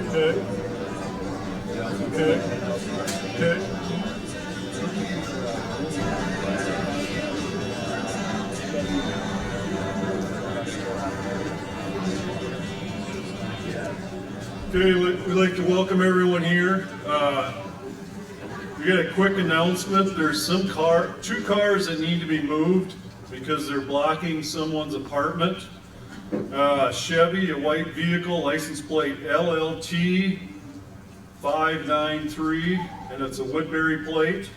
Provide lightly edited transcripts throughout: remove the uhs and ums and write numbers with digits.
Okay. Okay. Okay. Okay, we'd like to welcome everyone here. We got a quick announcement. There's two cars that need to be moved because they're blocking someone's apartment. Chevy, a white vehicle, license plate LLT 593, and it's a Woodbury plate.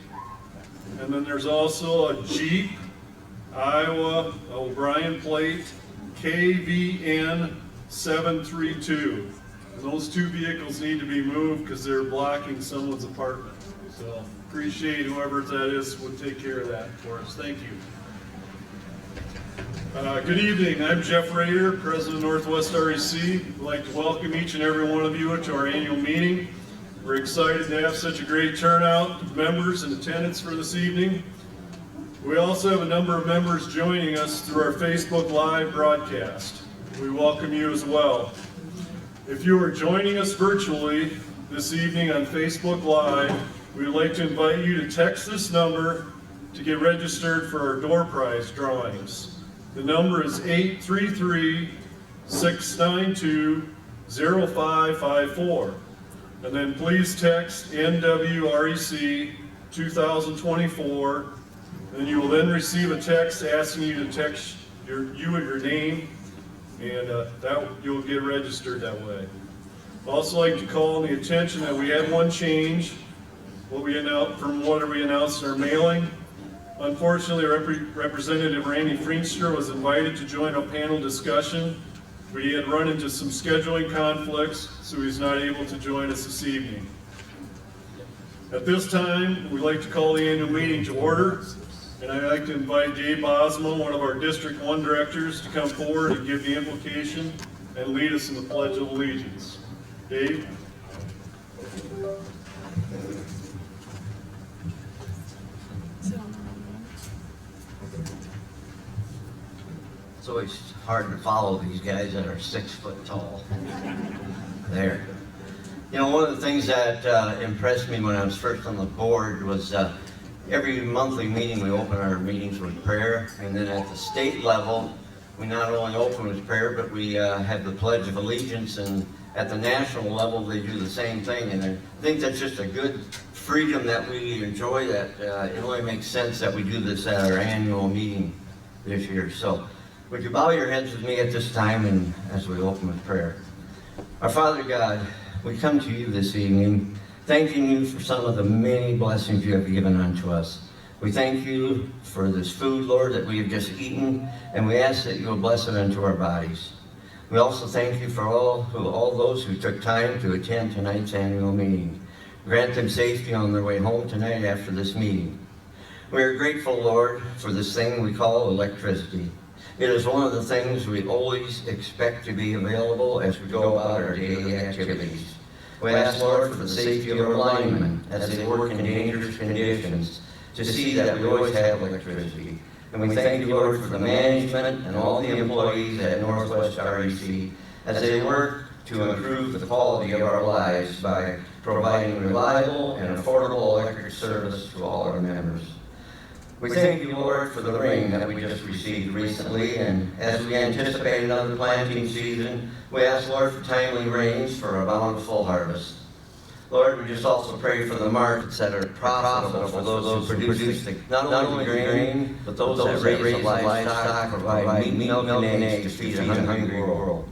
And then there's also a Jeep, Iowa, O'Brien plate, KVN 732. And those two vehicles need to be moved because they're blocking someone's apartment. So appreciate whoever that is would take care of that for us. Thank you. Good evening. I'm Jeff Rader, President of Northwest REC. I'd like to welcome each and every one of you to our annual meeting. We're excited to have such a great turnout of members in attendance for this evening. We also have a number of members joining us through our Facebook Live broadcast. We welcome you as well. If you are joining us virtually this evening on Facebook Live, we would like to invite you to text this number to get registered for our door prize drawings. The number is 833-692-0554. And then please text NWREC 2024. And you will then receive a text asking you to text you and your name, and you'll get registered that way. I'd also like to call on the attention that we had one change from what we announced in our mailing. Unfortunately, Representative Randy Freenster was invited to join a panel discussion, but he had run into some scheduling conflicts, so he's not able to join us this evening. At this time, we'd like to call the annual meeting to order, and I'd like to invite Dave Bosma, one of our District 1 directors, to come forward and give the invocation and lead us in the Pledge of Allegiance. Dave? It's always hard to follow these guys that are 6 foot tall. There. You know, one of the things that impressed me when I was first on the board was every monthly meeting we open our meetings with prayer, and then at the state level we not only open with prayer, but we have the Pledge of Allegiance, and at the national level they do the same thing. And I think that's just a good freedom that we enjoy, that it only makes sense that we do this at our annual meeting this year. So would you bow your heads with me at this time and as we open with prayer? Our Father God, we come to you this evening thanking you for some of the many blessings you have given unto us. We thank you for this food, Lord, that we have just eaten, and we ask that you will bless it unto our bodies. We also thank you for all those who took time to attend tonight's annual meeting. Grant them safety on their way home tonight after this meeting. We are grateful, Lord, for this thing we call electricity. It is one of the things we always expect to be available as we go about our daily activities. We ask, Lord, for the safety of our linemen as they work in dangerous conditions, to see that we always have electricity. And we thank you, Lord, for the management and all the employees at Northwest REC as they work to improve the quality of our lives by providing reliable and affordable electric service to all our members. We thank you, Lord, for the rain that we just received recently, and as we anticipate another planting season, we ask, Lord, for timely rains for a bountiful harvest. Lord, we just also pray for the markets that are profitable for those who produce not only grain, but those that raise the livestock, provide meat, milk, and eggs to feed a hungry world.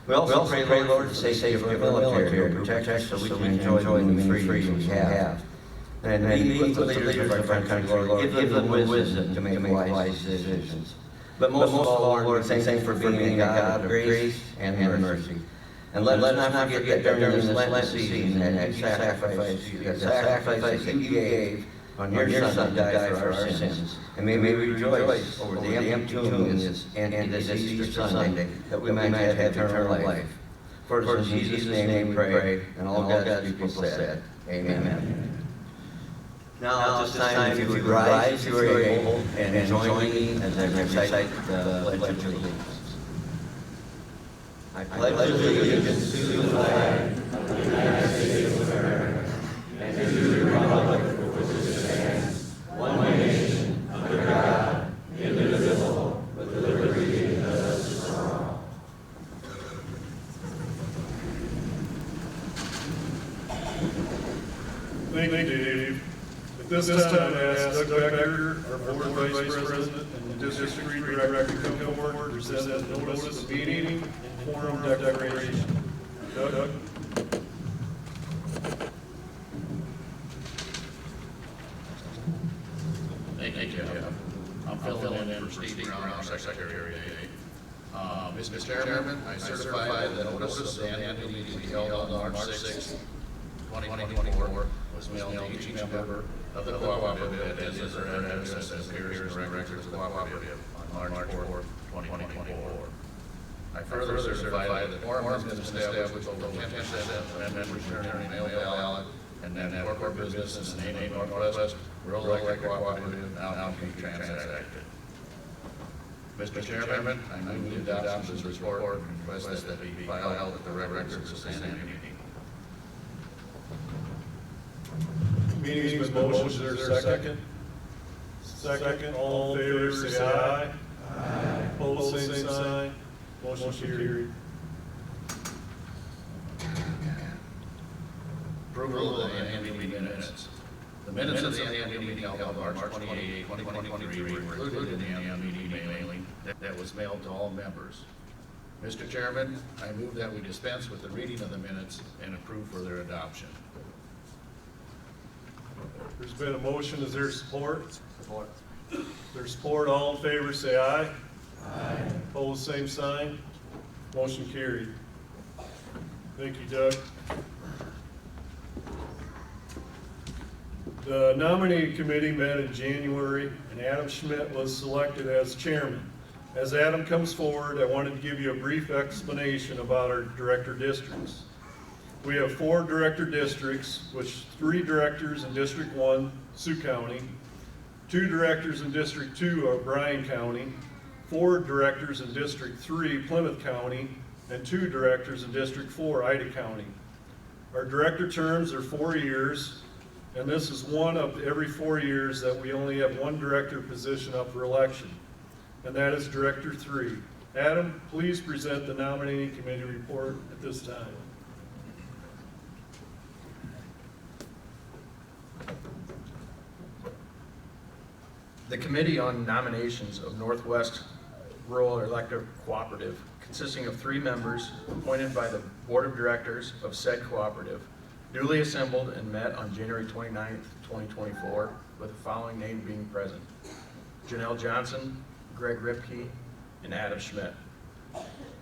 We also pray, Lord, to safety of our military, to protect us so we can enjoy the many freedoms we have. And be with the leaders of our country, Lord. Give them wisdom to make wise decisions. But most of all, Lord, thank you for being a God of grace and mercy. And let us not forget that during this Lent season that you sacrifice that you gave on your Son to die for our sins. And may we rejoice over the empty tomb and this Easter Sunday, that we might have eternal life. For it is in Jesus' name we pray, and all God's people said, Amen. Now, at this time, if you would rise, if you are able, and join me as I recite the Pledge of Allegiance. I pledge allegiance to the flag Thank you, Dave. At this time, I ask Doug Becker, our board vice president and district 3 director, to come forward, present the notice of meeting and quorum declaration. Doug? Thank you, Jeff. I'm filling in for Steve Brown, our secretary today. Mr. Chairman, I certify that notice of the annual meeting to be held on March 6, 2024 was mailed to each member of the cooperative as their address as appears in the records of the cooperative on March 4, 2024. I further certify that the quorum has been established with over 10% of members returning mail ballot, and then that corporate business in the name of Northwest Rural Electric Cooperative now can be transacted. Mr. Chairman, I move the adoption of this report and request that it be filed with the records of this annual meeting. Meeting's been motioned. Is there a second? Second. All in favor, say aye. Aye. Opposed, same sign. Motion carried. Approval of the annual meeting minutes. The minutes of the annual meeting held on March 28, 2023 were included in the annual meeting mailing that was mailed to all members. Mr. Chairman, I move that we dispense with the reading of the minutes and approve for their adoption. There's been a motion. Is there support? Support. There's support. All in favor, say aye. Aye. Opposed, same sign. Motion carried. Thank you, Doug. The nominating committee met in January, and Adam Schmidt was selected as chairman. As Adam comes forward, I wanted to give you a brief explanation about our director districts. We have 4 director districts, which 3 directors in District 1, Sioux County, 2 directors in District 2 of Bryan County, 4 directors in District 3, Plymouth County, and 2 directors in District 4, Ida County. Our director terms are 4 years, and this is one of every 4 years that we only have 1 director position up for election, and that is Director 3. Adam, please present the nominating committee report at this time. The Committee on Nominations of Northwest Rural Electric Cooperative, consisting of 3 members appointed by the Board of Directors of said cooperative, duly assembled and met on January 29, 2024, with the following names being present: Janelle Johnson, Greg Ripke, and Adam Schmidt.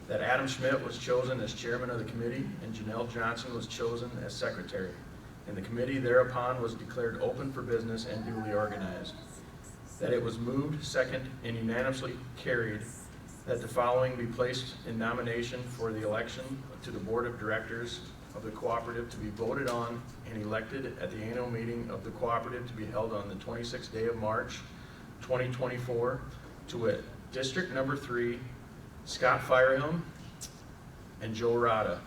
That Adam Schmidt was chosen as chairman of the committee and Janelle Johnson was chosen as secretary, and the committee thereupon was declared open for business and duly organized. That it was moved, second, and unanimously carried that the following be placed in nomination for the election to the Board of Directors of the cooperative to be voted on and elected at the annual meeting of the cooperative to be held on the 26th day of March, 2024, to wit, District Number 3, Scott Firehelm and Joe Rada.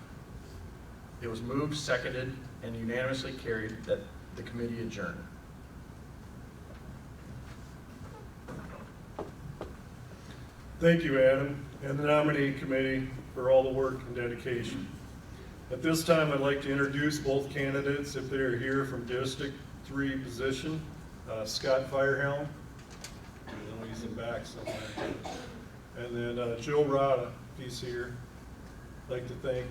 It was moved, seconded, and unanimously carried that the committee adjourn. Thank you, Adam, and the nominating committee for all the work and dedication. At this time, I'd like to introduce both candidates if they are here from District 3 position. Scott Firehelm, I know he's in back somewhere, and then Joe Rada, if he's here. I'd like to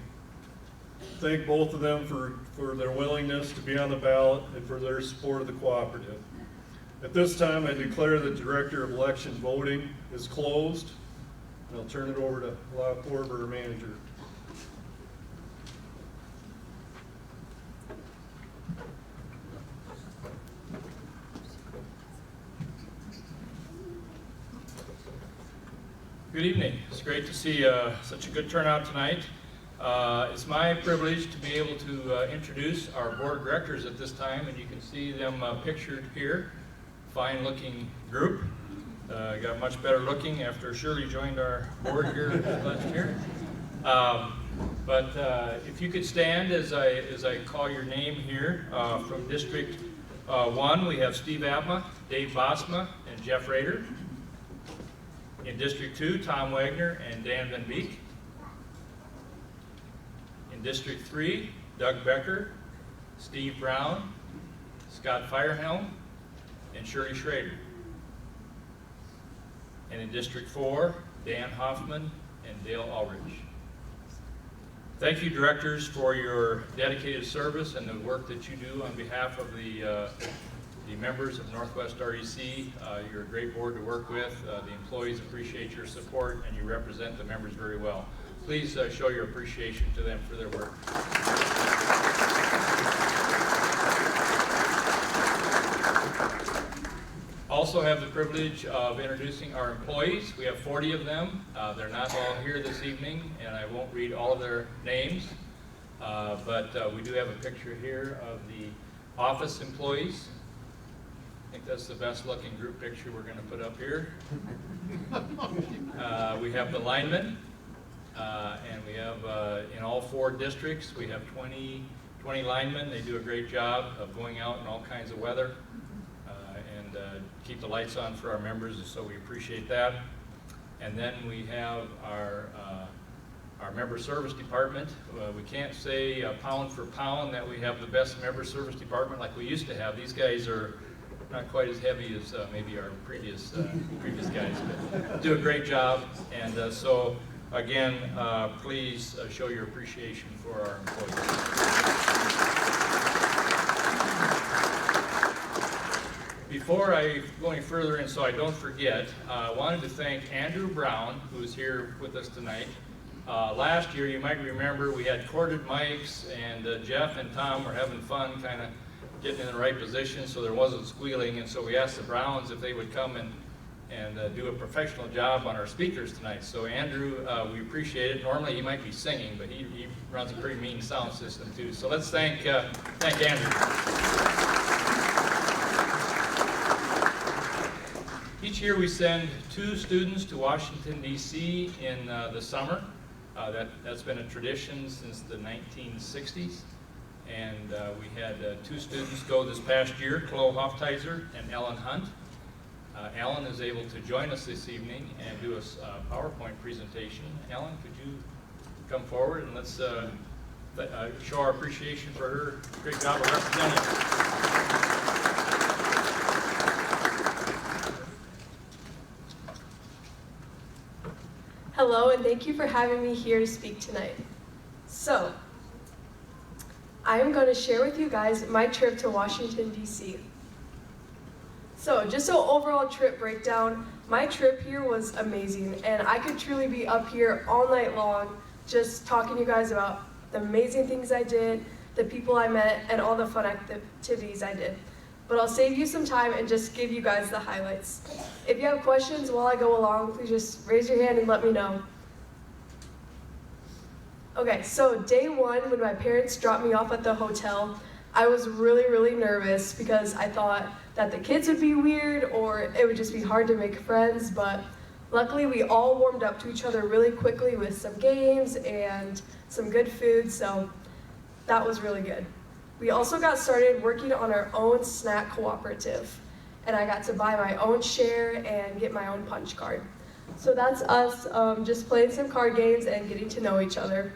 thank both of them for their willingness to be on the ballot and for their support of the cooperative. At this time, I declare the Director of Election voting is closed, and I'll turn it over to Lyle Korber, our manager. Good evening. It's great to see such a good turnout tonight. It's my privilege to be able to introduce our board of directors at this time, and you can see them pictured here. Fine-looking group. Got much better looking after Shirley joined our board here last year. But if you could stand as I call your name here. From District 1, we have Steve Abma, Dave Bosma, and Jeff Rader. In District 2, Tom Wagner and Dan Van Beek. In District 3, Doug Becker, Steve Brown, Scott Firehelm, and Shirley Schrader. And in District 4, Dan Hoffman and Dale Ulrich. Thank you, directors, for your dedicated service and the work that you do on behalf of the members of Northwest REC. You're a great board to work with. The employees appreciate your support, and you represent the members very well. Please show your appreciation to them for their work. Also have the privilege of introducing our employees. We have 40 of them. They're not all here this evening, and I won't read all of their names, but we do have a picture here of the office employees. I think that's the best looking group picture we're going to put up here. We have the linemen, and we have in all 4 districts, we have 20 linemen. They do a great job of going out in all kinds of weather and keep the lights on for our members, so we appreciate that. And then we have our member service department. We can't say pound for pound that we have the best member service department like we used to have. These guys are not quite as heavy as maybe our previous guys, but do a great job. And so again, please show your appreciation for our employees. Before I go any further, and so I don't forget, I wanted to thank Andrew Brown, who is here with us tonight. Last year, you might remember, we had corded mics, and Jeff and Tom were having fun kind of getting in the right position so there wasn't squealing, and so we asked the Browns if they would come and do a professional job on our speakers tonight. So Andrew, we appreciate it. Normally he might be singing, but he runs a pretty mean sound system too. So let's thank Andrew. Each year we send 2 students to Washington, D.C. in the summer. That's been a tradition since the 1960s. And we had 2 students go this past year, Chloe Hoftheiser and Ellen Hunt. Ellen is able to join us this evening and do a PowerPoint presentation. Ellen, could you come forward and let's show our appreciation for her great job of representing us. Hello, and thank you for having me here to speak tonight. So, I am going to share with you guys my trip to Washington, D.C. So, just an overall trip breakdown, my trip here was amazing, and I could truly be up here all night long just talking to you guys about the amazing things I did, the people I met, and all the fun activities I did. But I'll save you some time and just give you guys the highlights. If you have questions while I go along, please just raise your hand and let me know. Okay, so day 1, when my parents dropped me off at the hotel, I was really nervous because I thought that the kids would be weird or it would just be hard to make friends, but luckily we all warmed up to each other really quickly with some games and some good food, so that was really good. We also got started working on our own snack cooperative, and I got to buy my own share and get my own punch card. So that's us just playing some card games and getting to know each other.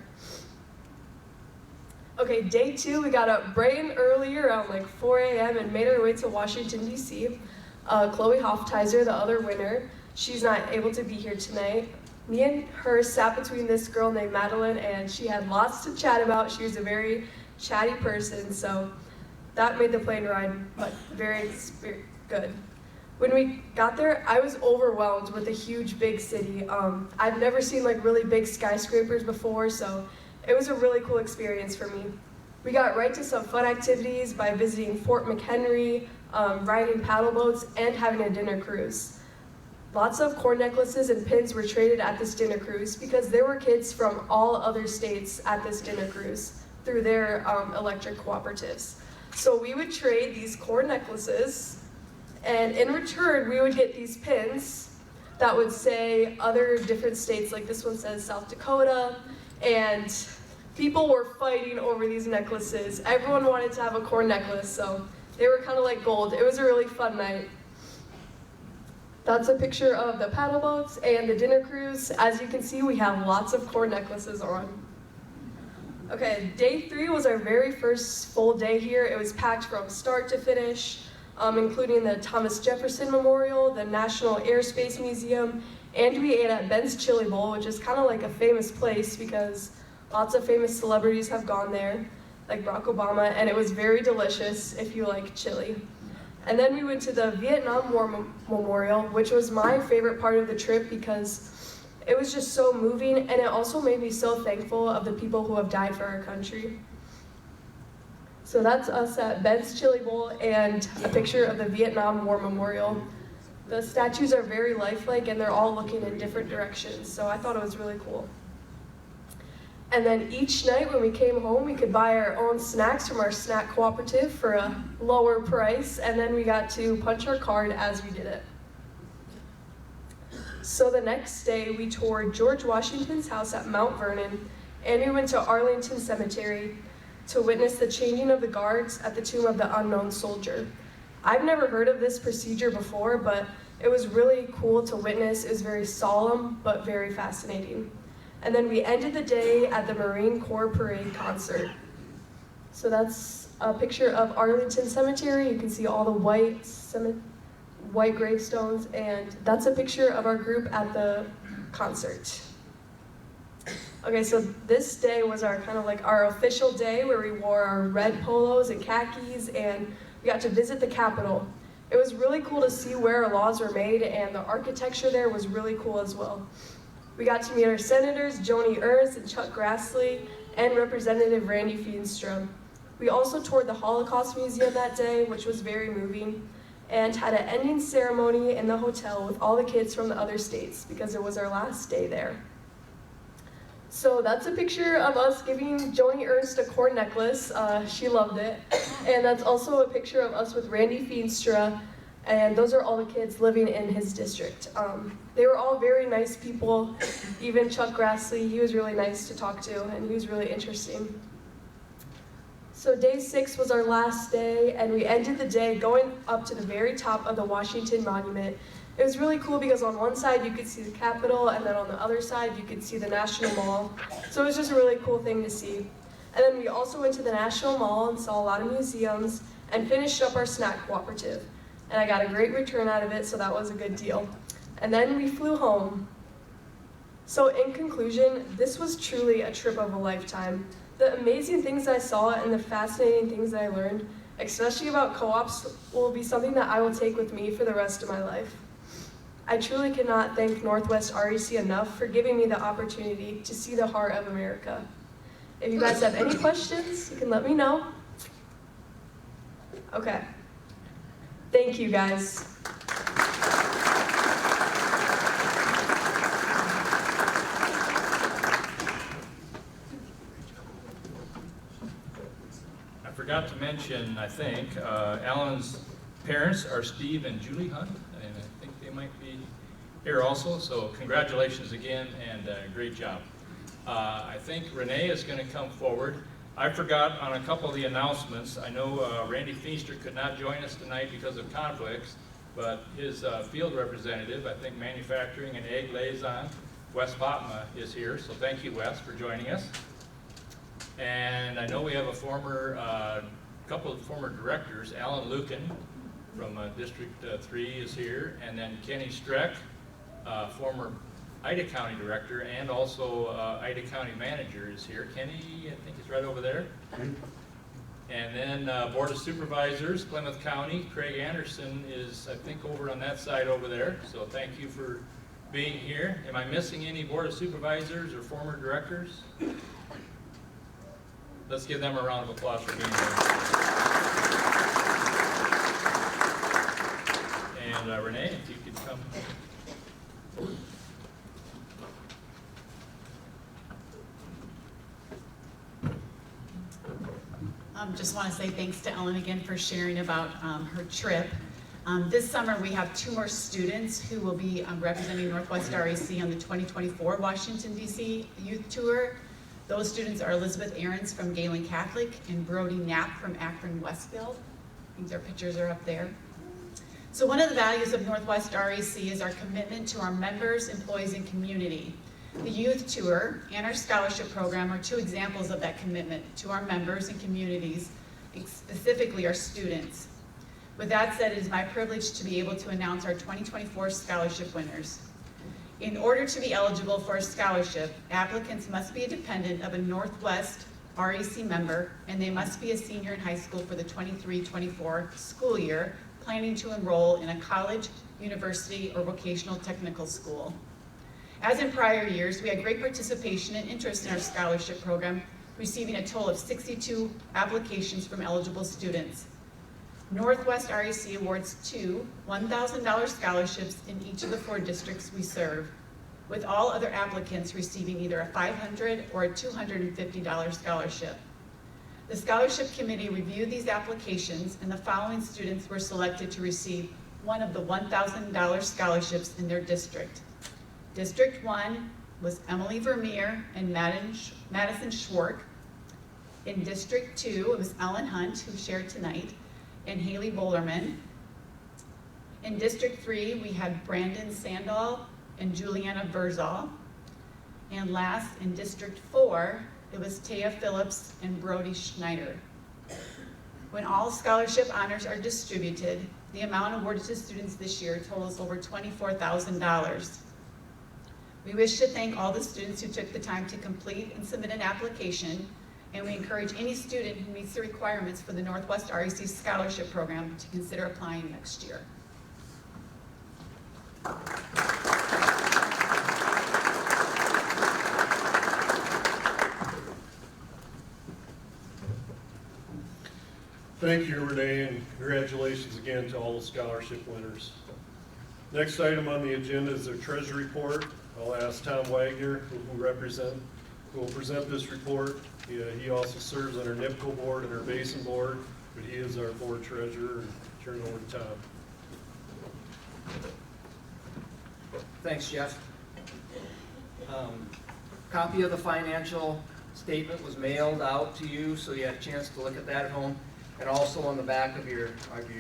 Okay, day 2, we got up bright and early around like 4 a.m. and made our way to Washington, D.C. Chloe Hoftheiser, the other winner, she's not able to be here tonight. Me and her sat between this girl named Madeline, and she had lots to chat about. She was a very chatty person, so that made the plane ride very good. When we got there, I was overwhelmed with a huge, big city. I've never seen like really big skyscrapers before, so it was a really cool experience for me. We got right to some fun activities by visiting Fort McHenry, riding paddle boats, and having a dinner cruise. Lots of corn necklaces and pins were traded at this dinner cruise because there were kids from all other states at this dinner cruise through their electric cooperatives. So we would trade these corn necklaces, and in return we would get these pins that would say other different states, like this one says South Dakota, and people were fighting over these necklaces. Everyone wanted to have a corn necklace, so they were kind of like gold. It was a really fun night. That's a picture of the paddle boats and the dinner cruise. As you can see, we have lots of corn necklaces on. Okay, day 3 was our very first full day here. It was packed from start to finish, including the Thomas Jefferson Memorial, the National Airspace Museum, and we ate at Ben's Chili Bowl, which is kind of like a famous place because lots of famous celebrities have gone there, like Barack Obama, and it was very delicious if you like chili. And then we went to the Vietnam War Memorial, which was my favorite part of the trip because it was just so moving, and it also made me so thankful of the people who have died for our country. So that's us at Ben's Chili Bowl and a picture of the Vietnam War Memorial. The statues are very lifelike and they're all looking in different directions, so I thought it was really cool. And then each night when we came home, we could buy our own snacks from our snack cooperative for a lower price, and then we got to punch our card as we did it. So the next day, we toured George Washington's house at Mount Vernon, and we went to Arlington Cemetery to witness the changing of the guards at the tomb of the unknown soldier. I've never heard of this procedure before, but it was really cool to witness. It was very solemn, but very fascinating. And then we ended the day at the Marine Corps Parade concert. So that's a picture of Arlington Cemetery. You can see all the white gravestones, and that's a picture of our group at the concert. Okay, so this day was our kind of like our official day where we wore our red polos and khakis, and we got to visit the Capitol. It was really cool to see where our laws were made, and the architecture there was really cool as well. We got to meet our senators, Joni Ernst and Chuck Grassley, and Representative Randy Feenstra. We also toured the Holocaust Museum that day, which was very moving, and had an ending ceremony in the hotel with all the kids from the other states because it was our last day there. So that's a picture of us giving Joni Ernst a corn necklace. She loved it. And that's also a picture of us with Randy Feenstra, and those are all the kids living in his district. They were all very nice people. Even Chuck Grassley, he was really nice to talk to, and he was really interesting. So day 6 was our last day, and we ended the day going up to the very top of the Washington Monument. It was really cool because on one side you could see the Capitol, and then on the other side you could see the National Mall. So it was just a really cool thing to see. And then we also went to the National Mall and saw a lot of museums and finished up our snack cooperative. And I got a great return out of it, so that was a good deal. And then we flew home. So in conclusion, this was truly a trip of a lifetime. The amazing things I saw and the fascinating things that I learned, especially about co-ops, will be something that I will take with me for the rest of my life. I truly cannot thank Northwest REC enough for giving me the opportunity to see the heart of America. If you guys have any questions, you can let me know. Okay. Thank you, guys. I forgot to mention, I think, Alan's parents are Steve and Julie Hunt, and I think they might be here also, so congratulations again, and great job. I think Renee is going to come forward. I forgot on a couple of the announcements. I know Randy Feenstra could not join us tonight because of conflicts, but his field representative, I think manufacturing and ag liaison, Wes Botma, is here, so thank you, Wes, for joining us. And I know we have a couple of former directors. Alan Lucan from District 3 is here, and then Kenny Streck, former Ida County Director and also Ida County Manager is here. Kenny, I think he's right over there. And then Board of Supervisors, Plymouth County, Craig Anderson is, I think, over on that side over there. So thank you for being here. Am I missing any Board of Supervisors or former directors? Let's give them a round of applause for being here. And Renee, if you could come forward. Just want to say thanks to Ellen again for sharing about her trip. This summer we have 2 more students who will be representing Northwest REC on the 2024 Washington, D.C. Youth Tour. Those students are Elizabeth Ahrens from Galen Catholic and Brody Knapp from Akron Westfield. I think their pictures are up there. So one of the values of Northwest REC is our commitment to our members, employees, and community. The youth tour and our scholarship program are two examples of that commitment to our members and communities, specifically our students. With that said, it is my privilege to be able to announce our 2024 scholarship winners. In order to be eligible for a scholarship, applicants must be a dependent of a Northwest REC member, and they must be a senior in high school for the 23-24 school year, planning to enroll in a college, university, or vocational technical school. As in prior years, we had great participation and interest in our scholarship program, receiving a total of 62 applications from eligible students. Northwest REC awards two $1,000 scholarships in each of the 4 districts we serve, with all other applicants receiving either a $500 or a $250 scholarship. The scholarship committee reviewed these applications, and the following students were selected to receive one of the $1,000 scholarships in their district. District 1 was Emily Vermeer and Madison Schwark. In District 2, it was Ellen Hunt, who shared tonight, and Haley Bolerman. In District 3, we had Brandon Sandall and Juliana Verzal. And last, in District 4, it was Taya Phillips and Brody Schneider. When all scholarship honors are distributed, the amount awarded to students this year totals over $24,000. We wish to thank all the students who took the time to complete and submit an application, and we encourage any student who meets the requirements for the Northwest REC Scholarship Program to consider applying next year. Thank you, Renee, and congratulations again to all the scholarship winners. Next item on the agenda is their treasury report. I'll ask Tom Wagner, who will present this report. He also serves on our NIPCO board and our Basin board, but he is our board treasurer. And turn it over to Tom. Thanks, Jeff. Copy of the financial statement was mailed out to you, so you had a chance to look at that at home. And also on the back of your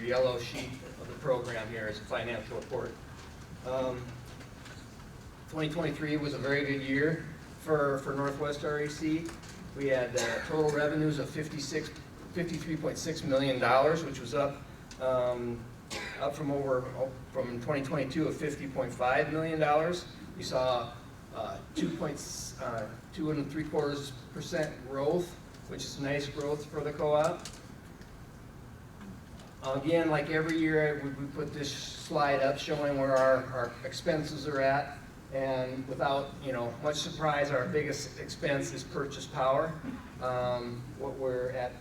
yellow sheet of the program here is a financial report. 2023 was a very good year for Northwest REC. We had total revenues of $53.6 million, which was up from 2022 of $50.5 million. We saw 2.3% growth, which is nice growth for the co-op. Again, like every year, we put this slide up showing where our expenses are at, and without much surprise, our biggest expense is purchase power. What we're at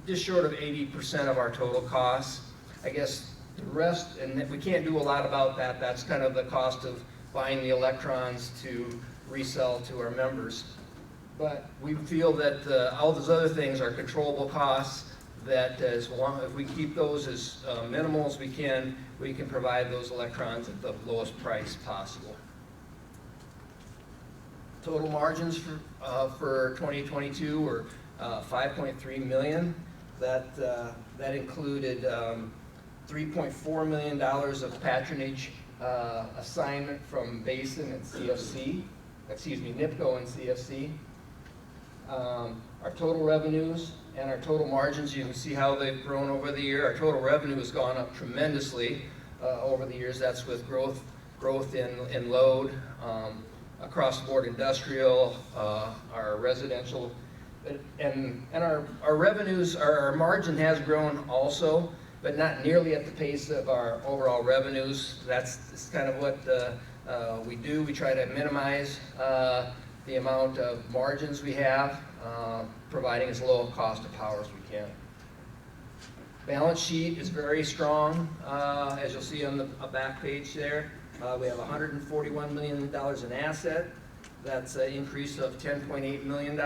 just short of 80% of our total costs. I guess the rest, and we can't do a lot about that. That's kind of the cost of buying the electrons to resell to our members. But we feel that all those other things are controllable costs. That as long as we keep those as minimal as we can provide those electrons at the lowest price possible. Total margins for 2022 were $5.3 million. That included $3.4 million of patronage assignment from Basin and CFC, NIPCO and CFC. Our total revenues and our total margins, you can see how they've grown over the year. Our total revenue has gone up tremendously over the years. That's with growth in load, across the board industrial, our residential, and our revenues, our margin has grown also, but not nearly at the pace of our overall revenues. That's kind of what we do. We try to minimize the amount of margins we have, providing as low a cost of power as we can. Balance sheet is very strong, as you'll see on the back page there. We have $141 million in asset. That's an increase of $10.8 million.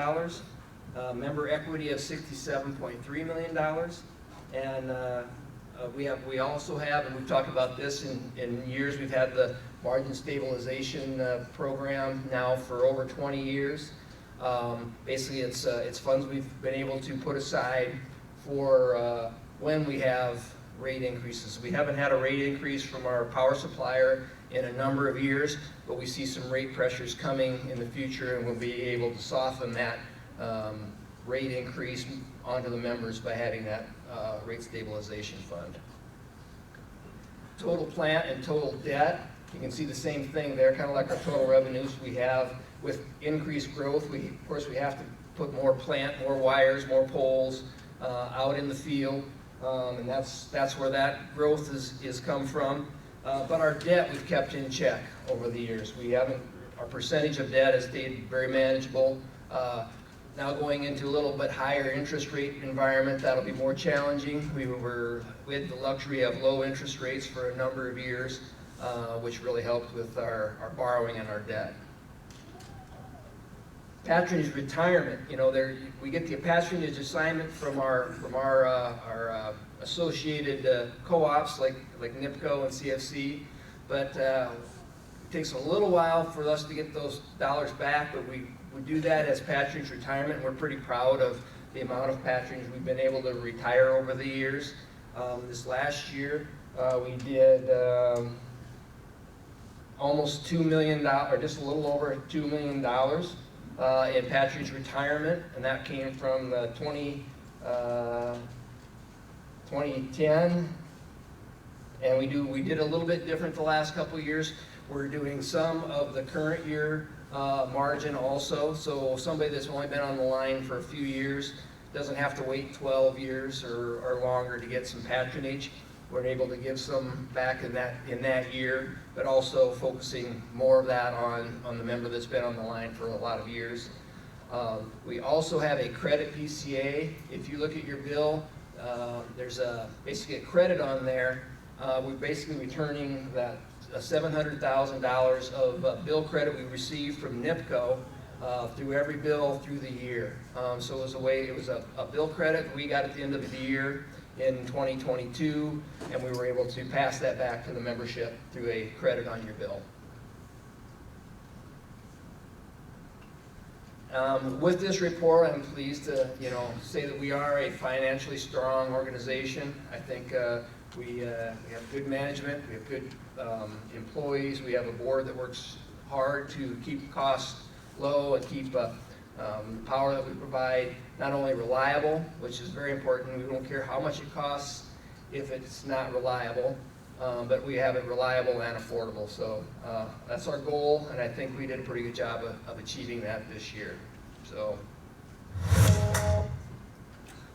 Member equity of $67.3 million. And we also have, and we've talked about this in years, we've had the margin stabilization program now for over 20 years. Basically, it's funds we've been able to put aside for when we have rate increases. We haven't had a rate increase from our power supplier in a number of years, but we see some rate pressures coming in the future, and we'll be able to soften that rate increase onto the members by having that rate stabilization fund. Total plant and total debt, you can see the same thing there, kind of like our total revenues. We have, with increased growth, of course we have to put more plant, more wires, more poles out in the field, and that's where that growth is come from. But our debt we've kept in check over the years. Our percentage of debt has stayed very manageable. Now going into a little bit higher interest rate environment, that'll be more challenging. We had the luxury of low interest rates for a number of years, which really helped with our borrowing and our debt. Patronage retirement, we get the patronage assignment from our associated co-ops like NIPCO and CFC, but it takes a little while for us to get those dollars back, but we do that as patronage retirement, and we're pretty proud of the amount of patronage we've been able to retire over the years. This last year, we did almost $2 million, or just a little over $2 million in patronage retirement, and that came from the 2010, and we did a little bit different the last couple of years. We're doing some of the current year margin also, so somebody that's only been on the line for a few years doesn't have to wait 12 years or longer to get some patronage. We're able to give some back in that year, but also focusing more of that on the member that's been on the line for a lot of years. We also have a credit PCA. If you look at your bill, there's basically a credit on there. We're basically returning that $700,000 of bill credit we received from NIPCO through every bill through the year. So it was a bill credit we got at the end of the year in 2022, and we were able to pass that back to the membership through a credit on your bill. With this report, I'm pleased to say that we are a financially strong organization. I think we have good management, we have good employees, we have a board that works hard to keep costs low and keep the power that we provide not only reliable, which is very important. We don't care how much it costs if it's not reliable, but we have it reliable and affordable. So that's our goal, and I think we did a pretty good job of achieving that this year. So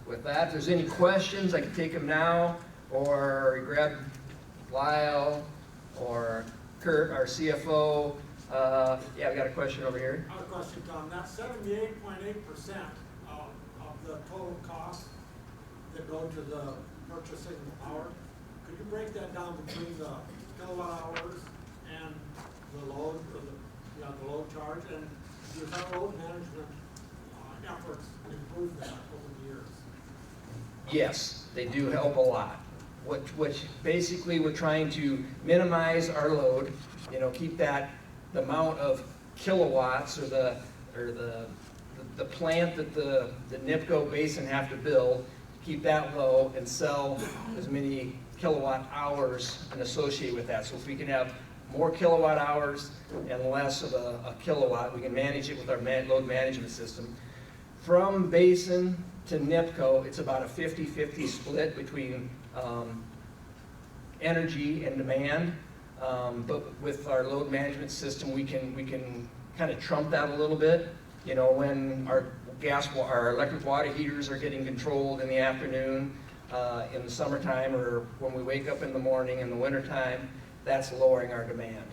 with that, if there's any questions, I can take them now, or grab Lyle or Kurt, our CFO. Yeah, we got a question over here. I have a question, Tom. That 78.8% of the total cost that go to the purchasing the power, could you break that down between the kilowatt hours and the load, or the load charge? And does our load management efforts improve that over the years? Yes, they do help a lot. Which basically we're trying to minimize our load, keep that the amount of kilowatts or the plant that the NIPCO basin have to build, keep that low and sell as many kilowatt hours and associate with that. So if we can have more kilowatt hours and less of a kilowatt, we can manage it with our load management system. From basin to NIPCO, it's about a 50-50 split between energy and demand. But with our load management system, we can kind of trump that a little bit. When our electric water heaters are getting controlled in the afternoon, in the summertime, or when we wake up in the morning in the wintertime, that's lowering our demand.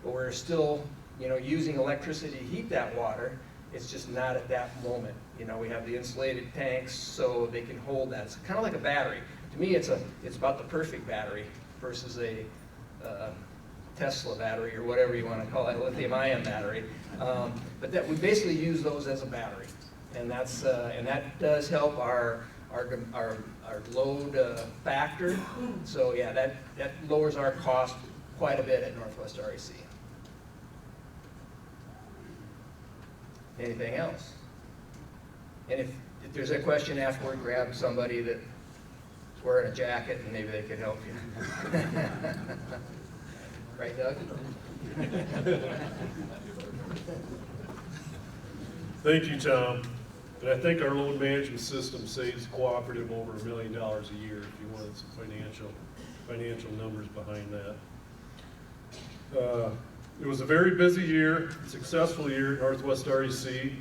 But we're still, using electricity to heat that water. It's just not at that moment. We have the insulated tanks so they can hold that. It's kind of like a battery. To me, it's about the perfect battery versus a Tesla battery or whatever you want to call it, a lithium-ion battery. But that we basically use those as a battery, and that does help our load factor. So yeah, that lowers our cost quite a bit at Northwest REC. Anything else? And if there's a question afterward, grab somebody that's wearing a jacket and maybe they could help you. Right, Doug? Thank you, Tom. And I think our loan management system saves cooperative over $1 million a year, if you wanted some financial numbers behind that. It was a very busy year, successful year at Northwest REC,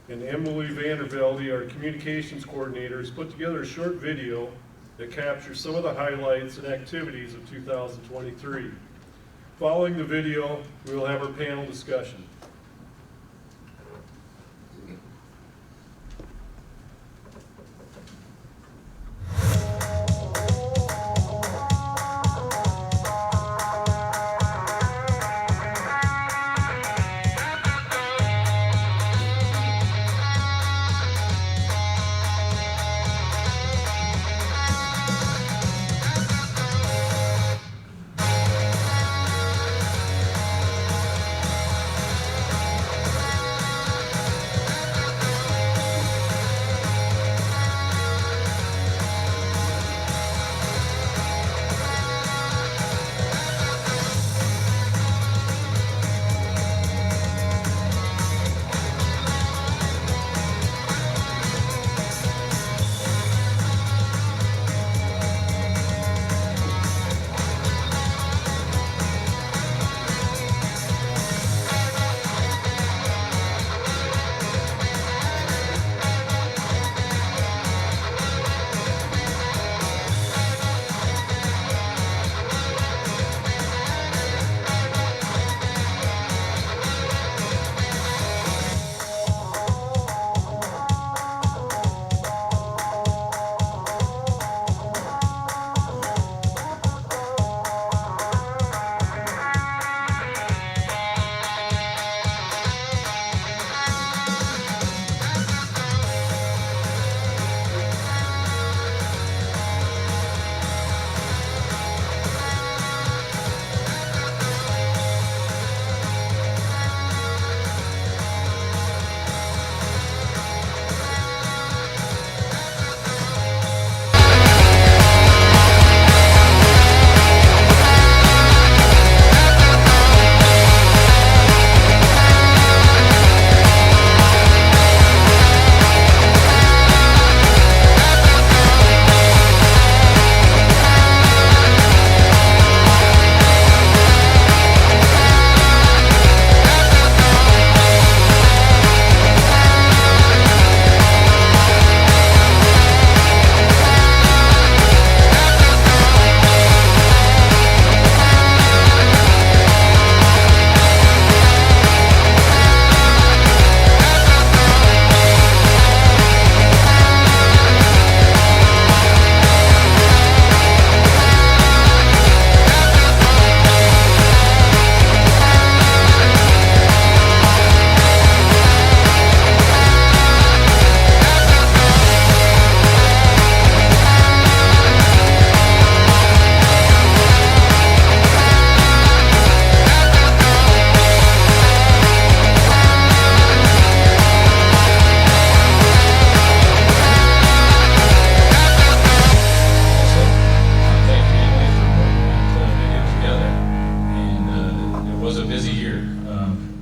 and Emily Vandervelde, our communications coordinator, has put together a short video that captures some of the highlights and activities of 2023. Following the video, we will have our panel discussion.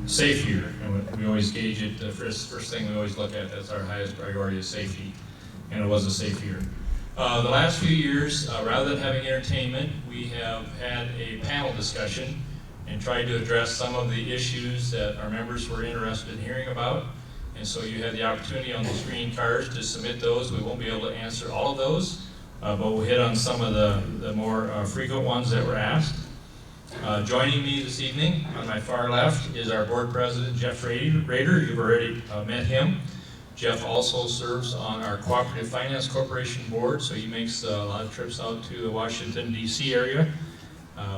Safe year, and we always gauge it, the first thing we always look at, that's our highest priority, is safety, and it was a safe year. The last few years, rather than having entertainment, we have had a panel discussion and tried to address some of the issues that our members were interested in hearing about. And so you had the opportunity on those green cards to submit those. We won't be able to answer all of those, but we'll hit on some of the more frequent ones that were asked. Joining me this evening on my far left is our board president, Jeff Rader. You've already met him. Jeff also serves on our Cooperative Finance Corporation board, so he makes a lot of trips out to the Washington, D.C. area.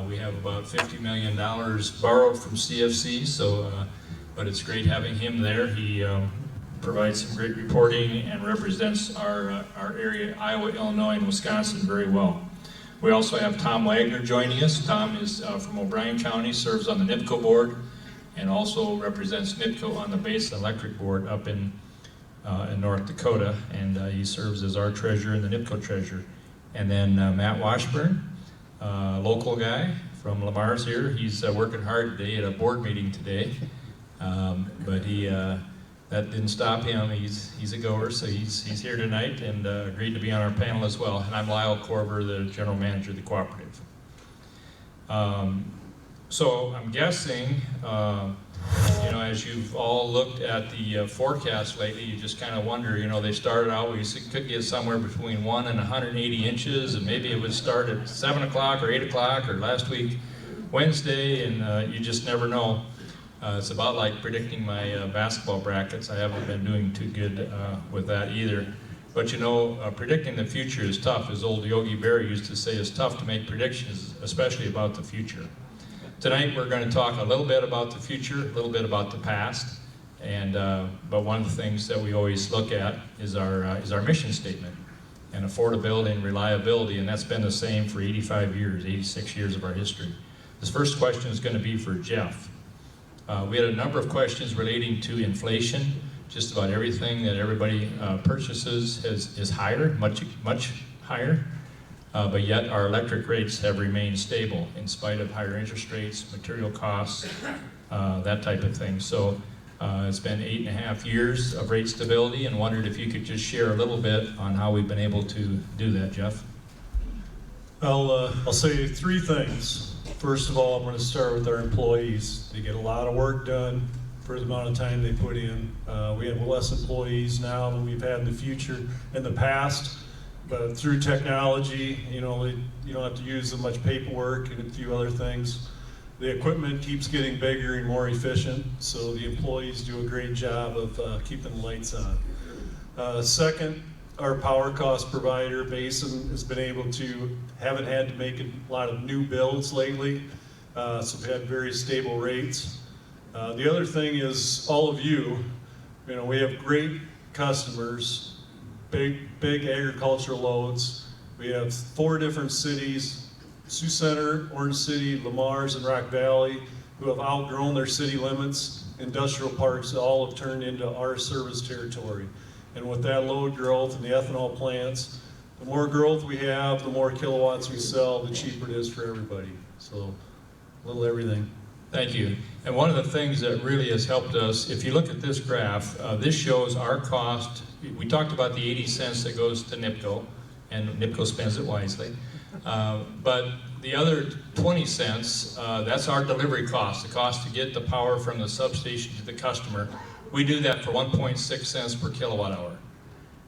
We have about $50 million borrowed from CFC, so, but it's great having him there. He provides some great reporting and represents our area, Iowa, Illinois, and Wisconsin very well. We also have Tom Wagner joining us. Tom is from O'Brien County, serves on the NIPCO board, and also represents NIPCO on the Basin Electric board up in North Dakota, and he serves as our treasurer and the NIPCO treasurer. And then Matt Washburn, local guy from Lamar's here. He's working hard today at a board meeting today, but that didn't stop him. He's a goer, so he's here tonight and agreed to be on our panel as well. And I'm Lyle Korver, the general manager of the cooperative. So I'm guessing, as you've all looked at the forecast lately, you just kind of wonder, they started out, we could get somewhere between 1 and 180 inches, and maybe it would start at 7 o'clock or 8 o'clock or last week, Wednesday, and you just never know. It's about like predicting my basketball brackets. I haven't been doing too good with that either. But predicting the future is tough. As old Yogi Berra used to say, it's tough to make predictions, especially about the future. Tonight we're going to talk a little bit about the future, a little bit about the past, and but one of the things that we always look at is our mission statement, and affordability and reliability, and that's been the same for 85 years, 86 years of our history. This first question is going to be for Jeff. We had a number of questions relating to inflation. Just about everything that everybody purchases is higher, much higher. But yet our electric rates have remained stable in spite of higher interest rates, material costs, that type of thing. So it's been 8.5 years of rate stability, and wondered if you could just share a little bit on how we've been able to do that, Jeff. I'll say 3 things. First of all, I'm going to start with our employees. They get a lot of work done for the amount of time they put in. We have less employees now than we've had in the past. But through technology, you don't have to use as much paperwork and a few other things. The equipment keeps getting bigger and more efficient, so the employees do a great job of keeping the lights on. Second, our power cost provider, Basin, has been able to, haven't had to make a lot of new builds lately, so we've had very stable rates. The other thing is all of you, we have great customers, big agricultural loads. We have 4 different cities, Sioux Center, Orange City, Lamar's, and Rock Valley, who have outgrown their city limits. Industrial parks that all have turned into our service territory. And with that load growth and the ethanol plants, the more growth we have, the more kilowatts we sell, the cheaper it is for everybody. So, a little everything. Thank you. And one of the things that really has helped us, if you look at this graph, this shows our cost. We talked about the 80 cents that goes to NIPCO, and NIPCO spends it wisely. But the other 20 cents, that's our delivery cost, the cost to get the power from the substation to the customer. We do that for 1.6 cents per kilowatt hour.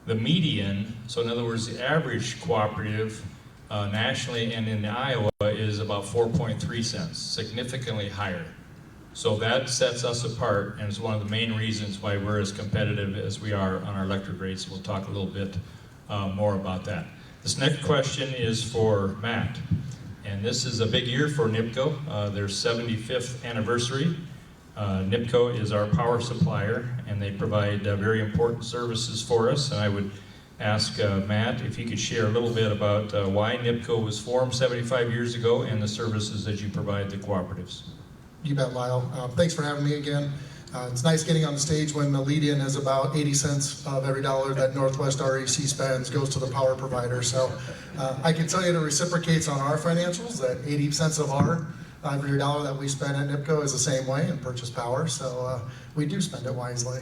The median, so in other words, the average cooperative nationally and in Iowa is about 4.3 cents, significantly higher. So that sets us apart, and is one of the main reasons why we're as competitive as we are on our electric rates. We'll talk a little bit more about that. This next question is for Matt, and this is a big year for NIPCO, their 75th anniversary. NIPCO is our power supplier, and they provide very important services for us, and I would ask Matt if you could share a little bit about why NIPCO was formed 75 years ago and the services that you provide the cooperatives. You bet, Lyle. Thanks for having me again. It's nice getting on the stage when the lead-in is about 80 cents of every dollar that Northwest REC spends goes to the power provider. So I can tell you it reciprocates on our financials, that 80 cents of every dollar that we spend at NIPCO is the same way in purchase power. So we do spend it wisely.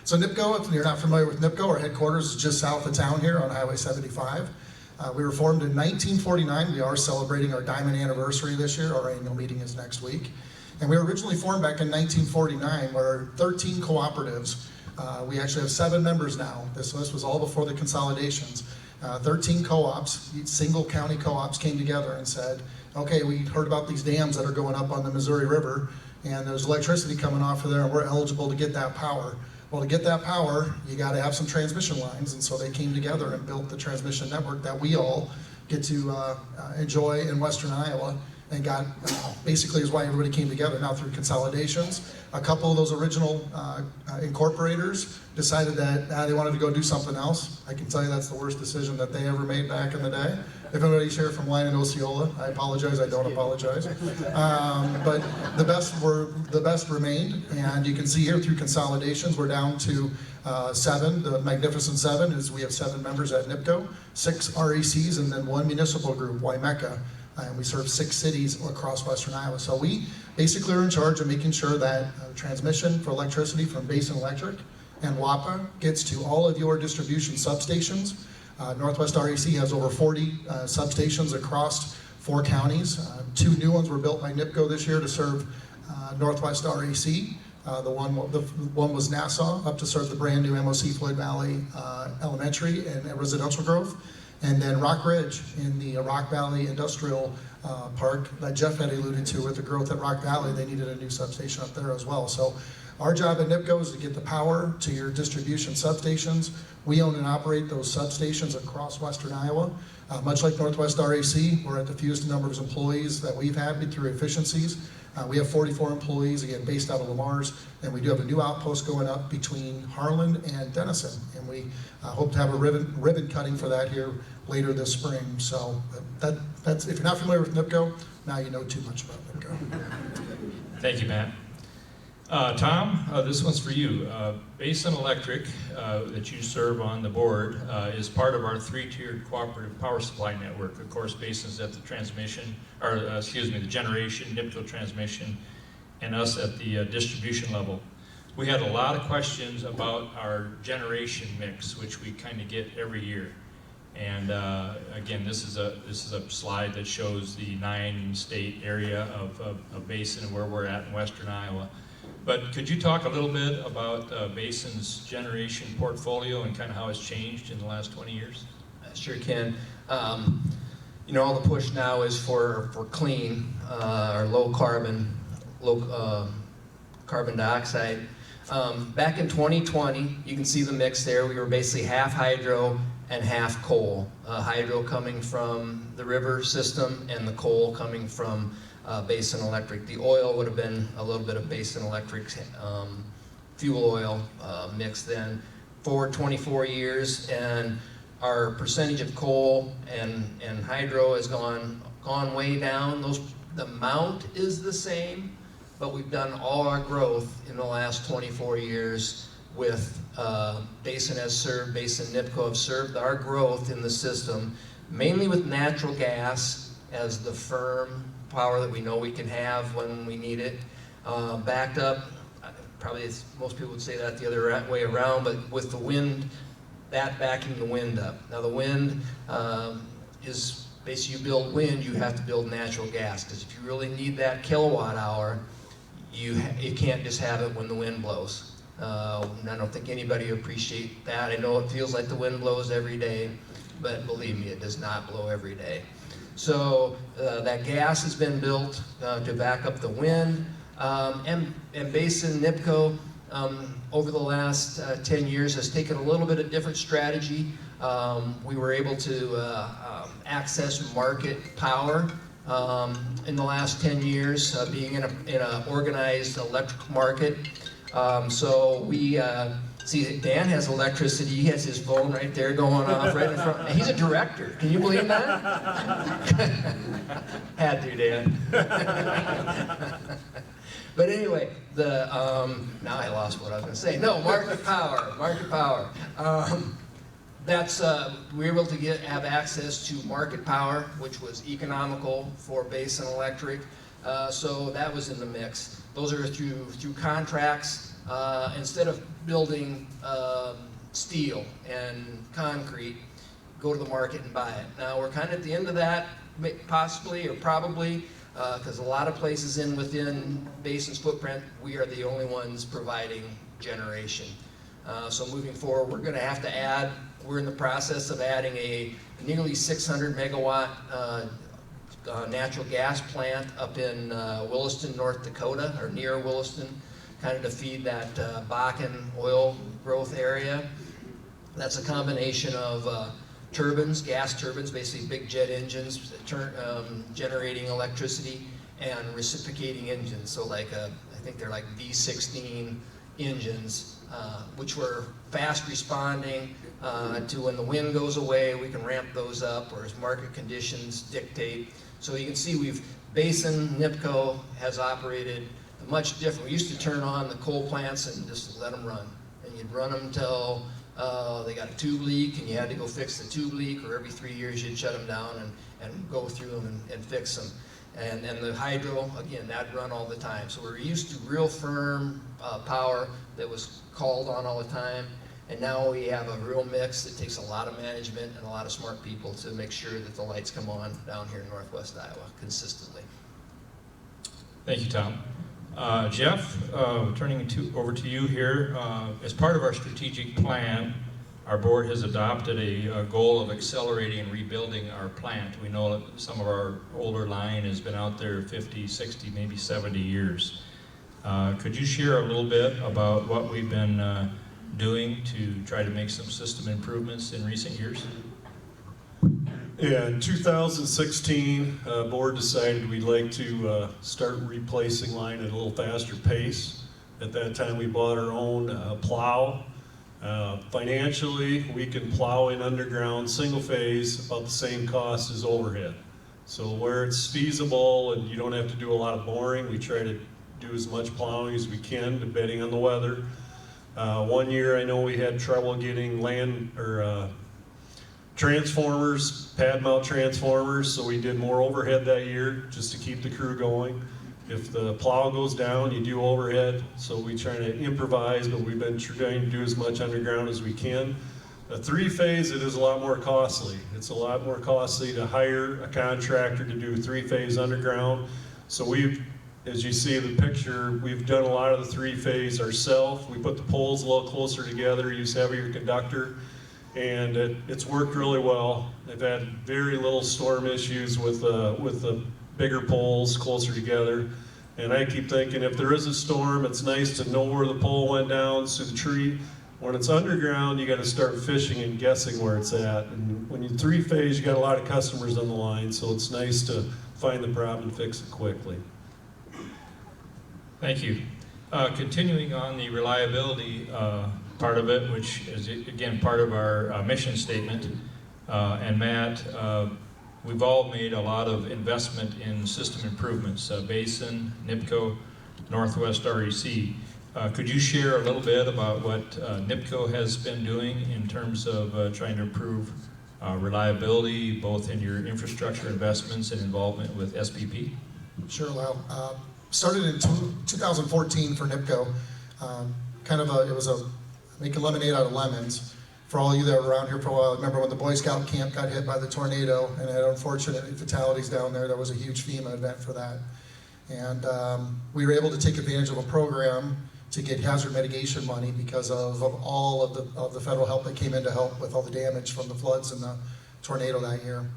So NIPCO, if you're not familiar with NIPCO, our headquarters is just south of town here on Highway 75. We were formed in 1949. We are celebrating our diamond anniversary this year. Our annual meeting is next week. And we were originally formed back in 1949, where 13 cooperatives. We actually have 7 members now. This was all before the consolidations. 13 co-ops, single county co-ops came together and said, okay, we heard about these dams that are going up on the Missouri River, and there's electricity coming off of there, and we're eligible to get that power. Well, to get that power, you got to have some transmission lines, and so they came together and built the transmission network that we all get to enjoy in western Iowa, and got basically is why everybody came together. Now through consolidations, a couple of those original incorporators decided that they wanted to go do something else. I can tell you that's the worst decision that they ever made back in the day. If anybody's here from Lyon and Osceola, I apologize, I don't apologize. But the best remained, and you can see here through consolidations, we're down to 7, the Magnificent 7, is we have 7 members at NIPCO, 6 RECs, and then 1 municipal group, Waimeca. and we serve 6 cities across western Iowa. So we basically are in charge of making sure that transmission for electricity from Basin Electric and WAPA gets to all of your distribution substations. Northwest REC has over 40 substations across 4 counties. 2 new ones were built by NIPCO this year to serve Northwest REC. The one was Nassau, up to serve the brand new MOC Floyd Valley Elementary and residential growth. And then Rock Ridge in the Rock Valley Industrial Park that Jeff had alluded to with the growth at Rock Valley. They needed a new substation up there as well. So our job at NIPCO is to get the power to your distribution substations. We own and operate those substations across western Iowa. Much like Northwest REC, we're at the fewest number of employees that we've had through efficiencies. We have 44 employees, again, based out of Lamar's, and we do have a new outpost going up between Harlan and Denison, and we hope to have a ribbon cutting for that here later this spring. So that's if you're not familiar with NIPCO, now you know too much about NIPCO. Thank you, Matt. Tom, this one's for you. Basin Electric, that you serve on the board, is part of our 3-tiered cooperative power supply network. Of course, Basin's at the transmission, or the generation, NIPCO transmission, and us at the distribution level. We had a lot of questions about our generation mix, which we kind of get every year. And again, this is a slide that shows the 9-state area of Basin and where we're at in western Iowa. But could you talk a little bit about Basin's generation portfolio and kind of how it's changed in the last 20 years? I sure can. You know, all the push now is for clean or low carbon dioxide. Back in 2020, you can see the mix there. We were basically half hydro and half coal. Hydro coming from the river system and the coal coming from Basin Electric. The oil would have been a little bit of Basin Electric fuel oil mix then. For 24 years, and our percentage of coal and hydro has gone way down. The amount is the same, but we've done all our growth in the last 24 years with Basin has served, Basin NIPCO have served our growth in the system, mainly with natural gas as the firm power that we know we can have when we need it, backed up, probably most people would say that the other way around, but with the wind, that backing the wind up. Now the wind is, basically you build wind, you have to build natural gas, because if you really need that kilowatt hour, you can't just have it when the wind blows. I don't think anybody would appreciate that. I know it feels like the wind blows every day, but believe me, it does not blow every day. So that gas has been built to back up the wind, and Basin NIPCO over the last 10 years has taken a little bit of different strategy. We were able to access market power in the last 10 years, being in an organized electric market. So we see, Dan has electricity. He has his phone right there going off right in front. He's a director. Can you believe that? Had to, Dan. But anyway, now I lost what I was going to say. No, market power. We were able to have access to market power, which was economical for Basin Electric. So that was in the mix. Those are through contracts. Instead of building steel and concrete, go to the market and buy it. Now we're kind of at the end of that, possibly or probably, because a lot of places within Basin's footprint, we are the only ones providing generation. So moving forward, we're going to have to add. We're in the process of adding a nearly 600 megawatt natural gas plant up in Williston, North Dakota, or near Williston, kind of to feed that Bakken oil growth area. That's a combination of turbines, gas turbines, basically big jet engines generating electricity, and reciprocating engines. So like I think they're like V16 engines, which were fast responding to when the wind goes away, we can ramp those up, or as market conditions dictate. So you can see Basin NIPCO has operated much different. We used to turn on the coal plants and just let them run. And you'd run them until they got a tube leak and you had to go fix the tube leak, or every 3 years you'd shut them down and go through them and fix them. And the hydro, again, that'd run all the time. So we're used to real firm power that was called on all the time. And now we have a real mix that takes a lot of management and a lot of smart people to make sure that the lights come on down here in Northwest Iowa consistently. Thank you, Tom. Jeff, turning over to you here. As part of our strategic plan, our board has adopted a goal of accelerating and rebuilding our plant. We know that some of our older line has been out there 50, 60, maybe 70 years. Could you share a little bit about what we've been doing to try to make some system improvements in recent years? Yeah, in 2016, board decided we'd like to start replacing line at a little faster pace. At that time, we bought our own plow. Financially, we can plow in underground, single phase, about the same cost as overhead. So where it's feasible and you don't have to do a lot of boring, we try to do as much plowing as we can, depending on the weather. 1 year, I know we had trouble getting transformers, pad mount transformers, so we did more overhead that year just to keep the crew going. If the plow goes down, you do overhead, so we try to improvise, but we've been trying to do as much underground as we can. A three-phase, it is a lot more costly. It's a lot more costly to hire a contractor to do three-phase underground. So we've, as you see in the picture, we've done a lot of the three-phase ourselves. We put the poles a little closer together, use heavier conductor, and it's worked really well. They've had very little storm issues with the bigger poles closer together. And I keep thinking, if there is a storm, it's nice to know where the pole went down to the tree. When it's underground, you got to start fishing and guessing where it's at. And when you three-phase, you got a lot of customers on the line, so it's nice to find the problem and fix it quickly. Thank you. Continuing on the reliability part of it, which is again part of our mission statement, and Matt, we've all made a lot of investment in system improvements, Basin, NIPCO, Northwest REC. Could you share a little bit about what NIPCO has been doing in terms of trying to improve reliability, both in your infrastructure investments and involvement with SPP? Sure, well, started in 2014 for NIPCO. It was a making lemonade out of lemons. For all of you that were around here for a while, remember when the Boy Scout camp got hit by the tornado and had unfortunately fatalities down there, was a huge FEMA event for that. And we were able to take advantage of a program to get hazard mitigation money because of all of the federal help that came in to help with all the damage from the floods and the tornado that year.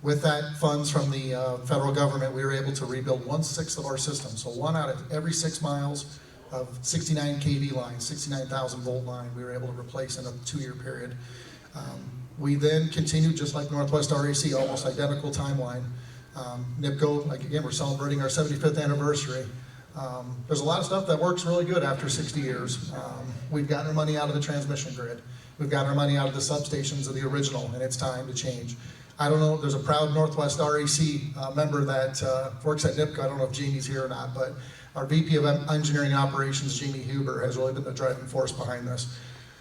With that funds from the federal government, we were able to rebuild 1/6 of our system. So 1 out of every 6 miles of 69 kV line, 69,000 volt line, we were able to replace in a 2-year period. We then continued just like Northwest REC, almost identical timeline. NIPCO, like again, we're celebrating our 75th anniversary. There's a lot of stuff that works really good after 60 years. We've gotten our money out of the transmission grid. We've gotten our money out of the substations of the original, and it's time to change. I don't know, there's a proud Northwest REC member that works at NIPCO. I don't know if Jamie's here or not, but our VP of Engineering Operations, Jamie Huber, has really been the driving force behind this.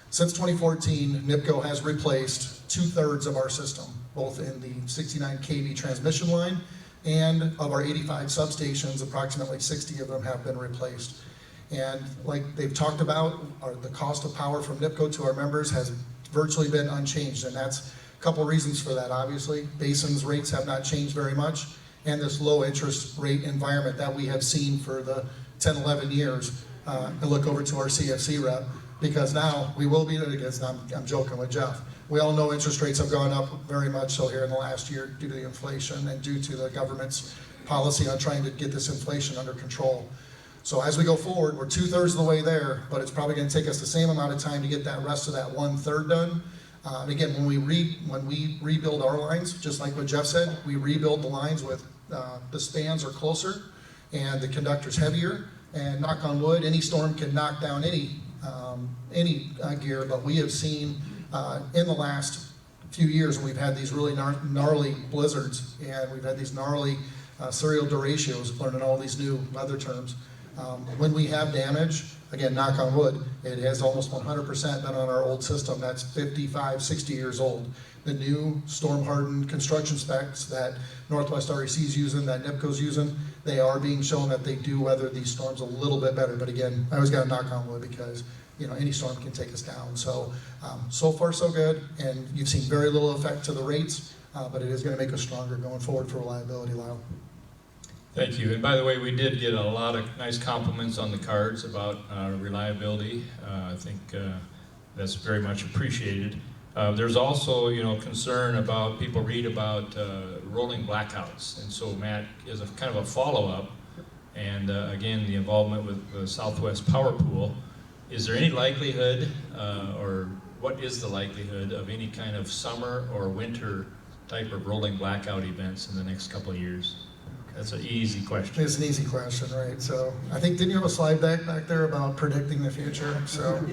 Since 2014, NIPCO has replaced 2/3 of our system, both in the 69 kV transmission line and of our 85 substations, approximately 60 of them have been replaced. And like they've talked about, the cost of power from NIPCO to our members has virtually been unchanged, and that's a couple reasons for that. Obviously, Basin's rates have not changed very much, and this low interest rate environment that we have seen for the 10, 11 years. And look over to our CFC rep, because now we will be, I'm joking with Jeff. We all know interest rates have gone up very much so here in the last year due to the inflation and due to the government's policy on trying to get this inflation under control. So as we go forward, we're 2/3 of the way there, but it's probably going to take us the same amount of time to get that rest of that 1/3 done. Again, when we rebuild our lines, just like what Jeff said, we rebuild the lines with the spans are closer and the conductor's heavier. And knock on wood, any storm can knock down any gear, but we have seen in the last few years when we've had these really gnarly blizzards and we've had these gnarly serial derechos, learning all these new weather terms. When we have damage, again, knock on wood, it has almost 100% been on our old system that's 55, 60 years old. The new storm hardened construction specs that Northwest REC is using, that NIPCO's using, they are being shown that they do weather these storms a little bit better. But again, I always got to knock on wood because any storm can take us down. So, so far so good, and you've seen very little effect to the rates, but it is going to make us stronger going forward for reliability, Lyle. Thank you. And by the way, we did get a lot of nice compliments on the cards about reliability. I think that's very much appreciated. There's also, concern about, people read about rolling blackouts. And so Matt, is a kind of a follow-up, and again, the involvement with the Southwest Power Pool. Is there any likelihood, or what is the likelihood of any kind of summer or winter type of rolling blackout events in the next couple of years? That's an easy question. It's an easy question, right? So I think, didn't you have a slide back there about predicting the future? So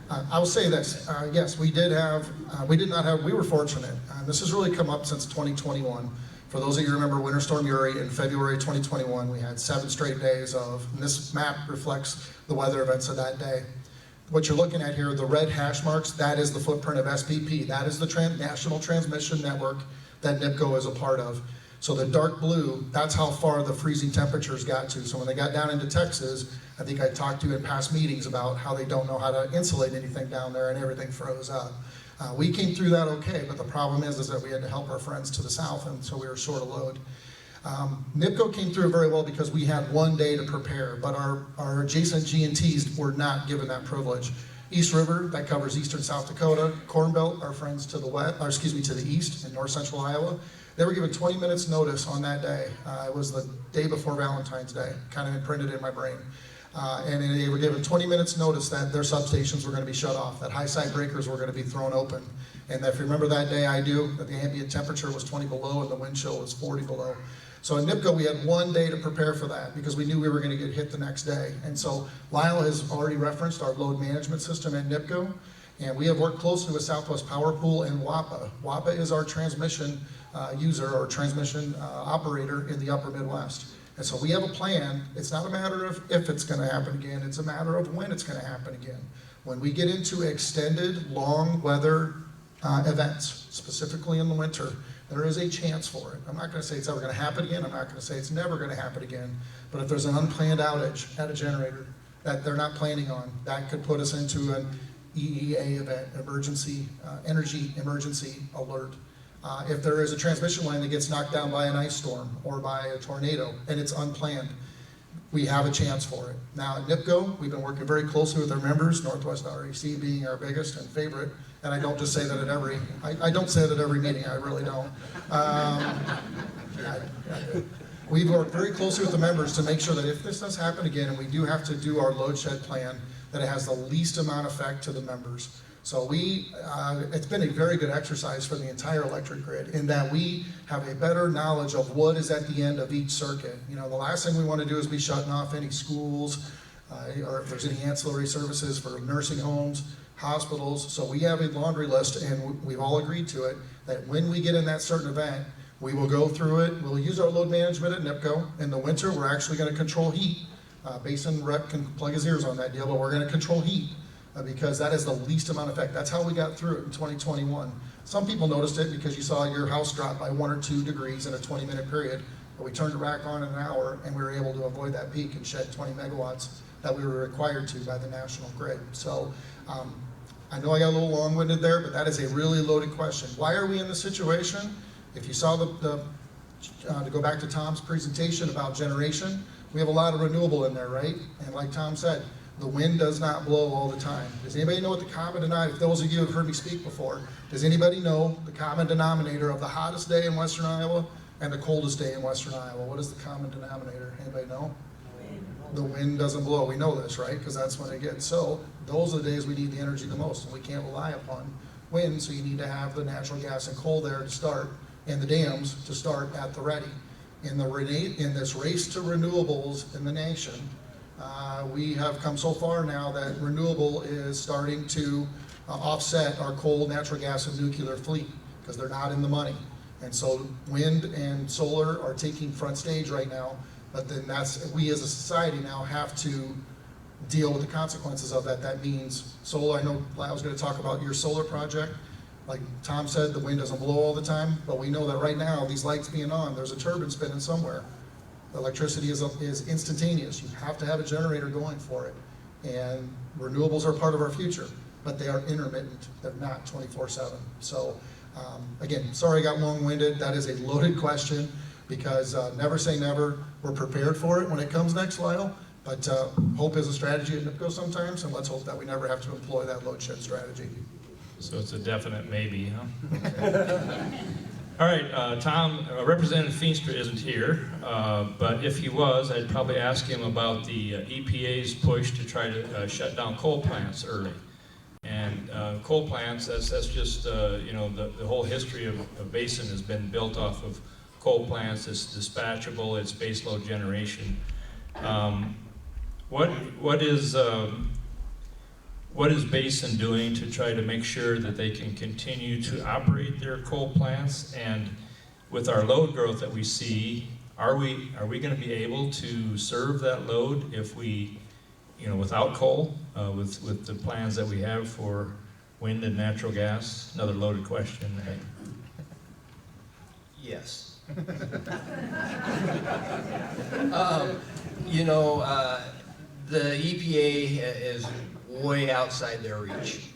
I will say this, yes, we were fortunate. This has really come up since 2021. For those of you who remember Winter Storm Uri in February 2021, we had 7 straight days of, and this map reflects the weather events of that day. What you're looking at here, the red hash marks, that is the footprint of SPP. That is the National Transmission Network that NIPCO is a part of. So the dark blue, that's how far the freezing temperatures got to. So when they got down into Texas, I think I talked to you in past meetings about how they don't know how to insulate anything down there and everything froze up. We came through that okay, but the problem is that we had to help our friends to the south, and so we were short of load. NIPCO came through very well because we had 1 day to prepare, but our adjacent G&Ts were not given that privilege. East River, that covers eastern South Dakota. Corn Belt, our friends to the west, or excuse me, to the east in north central Iowa. They were given 20 minutes notice on that day. It was the day before Valentine's Day, kind of imprinted in my brain. And they were given 20 minutes notice that their substations were going to be shut off, that high side breakers were going to be thrown open. And if you remember that day, I do, that the ambient temperature was 20 below and the wind chill was 40 below. So in NIPCO, we had 1 day to prepare for that because we knew we were going to get hit the next day. And so Lyle has already referenced our load management system at NIPCO, and we have worked closely with Southwest Power Pool and WAPA. WAPA is our transmission user or transmission operator in the upper Midwest. And so we have a plan. It's not a matter of if it's going to happen again, it's a matter of when it's going to happen again. When we get into extended long weather events, specifically in the winter, there is a chance for it. I'm not going to say it's ever going to happen again. I'm not going to say it's never going to happen again. But if there's an unplanned outage at a generator that they're not planning on, that could put us into an EEA event, energy emergency alert. If there is a transmission line that gets knocked down by an ice storm or by a tornado and it's unplanned, we have a chance for it. Now at NIPCO, we've been working very closely with our members, Northwest REC being our biggest and favorite, and I don't just say that at every, I don't say that at every meeting, I really don't. We've worked very closely with the members to make sure that if this does happen again, and we do have to do our load shed plan, that it has the least amount of effect to the members. So it's been a very good exercise for the entire electric grid in that we have a better knowledge of what is at the end of each circuit. The last thing we want to do is be shutting off any schools or if there's any ancillary services for nursing homes, hospitals. So we have a laundry list, and we've all agreed to it, that when we get in that certain event, we will go through it. We'll use our load management at NIPCO. In the winter, we're actually going to control heat. Basin rep can plug his ears on that deal, but we're going to control heat. Because that is the least amount of effect. That's how we got through it in 2021. Some people noticed it because you saw your house drop by 1 or 2 degrees in a 20-minute period, but we turned it back on in an hour and we were able to avoid that peak and shed 20 megawatts that we were required to by the national grid. So I know I got a little long-winded there, but that is a really loaded question. Why are we in this situation? If you saw to go back to Tom's presentation about generation, we have a lot of renewable in there, right? And like Tom said, the wind does not blow all the time. Does anybody know what the common denominator, if those of you have heard me speak before, does anybody know the common denominator of the hottest day in western Iowa and the coldest day in western Iowa? What is the common denominator? Anybody know? The wind doesn't blow. We know this, right? Because that's when it gets. So those are the days we need the energy the most, and we can't rely upon wind, so you need to have the natural gas and coal there to start, and the dams to start at the ready. In this race to renewables in the nation, we have come so far now that renewable is starting to offset our coal, natural gas, and nuclear fleet because they're not in the money. And so wind and solar are taking front stage right now, but then we as a society now have to deal with the consequences of that. That means solar. I know I was going to talk about your solar project. Like Tom said, the wind doesn't blow all the time, but we know that right now, these lights being on, there's a turbine spinning somewhere. Electricity is instantaneous. You have to have a generator going for it. And renewables are part of our future, but they are intermittent. They're not 24/7. So again, sorry I got long-winded. That is a loaded question because never say never. We're prepared for it when it comes next, Lyle. But hope is a strategy at NIPCO sometimes, and let's hope that we never have to employ that load shed strategy. So it's a definite maybe, huh? All right, Tom, Representative Feenstra isn't here, but if he was, I'd probably ask him about the EPA's push to try to shut down coal plants early. And coal plants, that's just, you know, the whole history of Basin has been built off of coal plants. It's dispatchable, it's baseload generation. What is Basin doing to try to make sure that they can continue to operate their coal plants? And with our load growth that we see, are we going to be able to serve that load if we, you know, without coal, with the plans that we have for wind and natural gas? Another loaded question. Yes. You know, the EPA is way outside their reach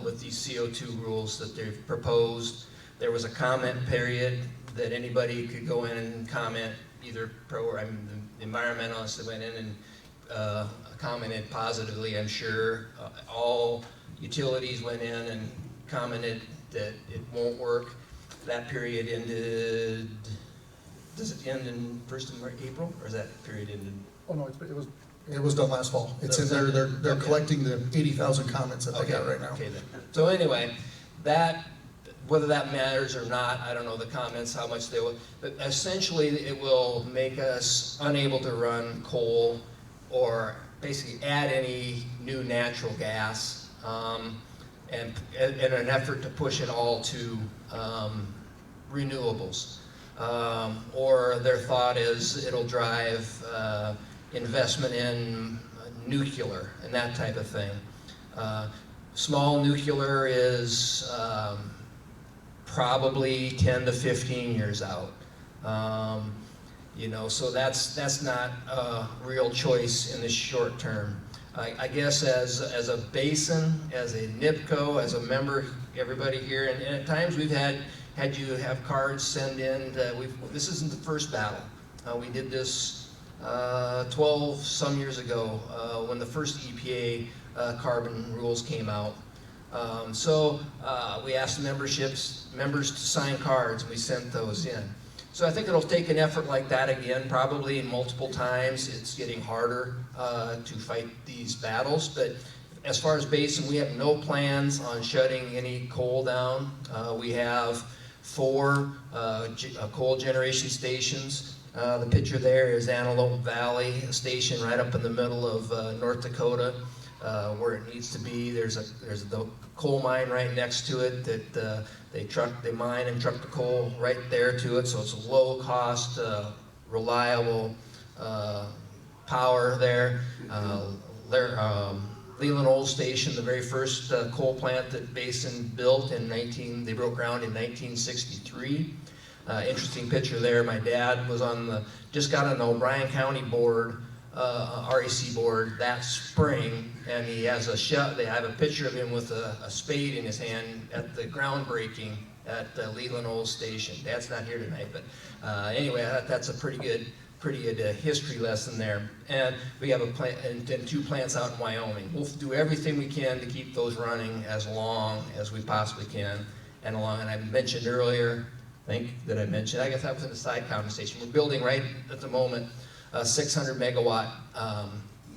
with these CO2 rules that they've proposed. There was a comment period that anybody could go in and comment, either pro or, I mean, the environmentalists that went in and commented positively, I'm sure. All utilities went in and commented that it won't work. That period ended, does it end in 1st of April, or is that period ended? Oh no, it was done last fall. It's in there. They're Okay. collecting the 80,000 comments that they got right now. Okay then. So anyway, that, whether that matters or not, I don't know the comments, how much they will, but essentially it will make us unable to run coal or basically add any new natural gas, and in an effort to push it all to renewables. Or their thought is it'll drive investment in nuclear and that type of thing. Small nuclear is probably 10 to 15 years out. You know, so that's not a real choice in the short term. I guess as a basin, as a NIPCO, as a member, everybody here, and at times we've had you have cards send in. This isn't the first battle. We did this 12 some years ago when the first EPA carbon rules came out. So we asked members to sign cards, and we sent those in. So I think it'll take an effort like that again, probably multiple times. It's getting harder to fight these battles, but as far as Basin, we have no plans on shutting any coal down. We have 4 coal generation stations. The picture there is Antelope Valley, a station right up in the middle of North Dakota, where it needs to be. There's the coal mine right next to it that they mine and truck the coal right there to it, so it's a low cost, reliable power there. Leland Old Station, the very first coal plant that Basin built they broke ground in 1963. Interesting picture there. My dad was just got on the O'Brien County board, REC board that spring, and he has they have a picture of him with a spade in his hand at the groundbreaking at Leland Old Station. Dad's not here tonight, but anyway, that's a pretty good history lesson there. And we have a plant and 2 plants out in Wyoming. We'll do everything we can to keep those running as long as we possibly can. And I mentioned earlier, I guess that was in the side counting station. We're building right at the moment a 600 megawatt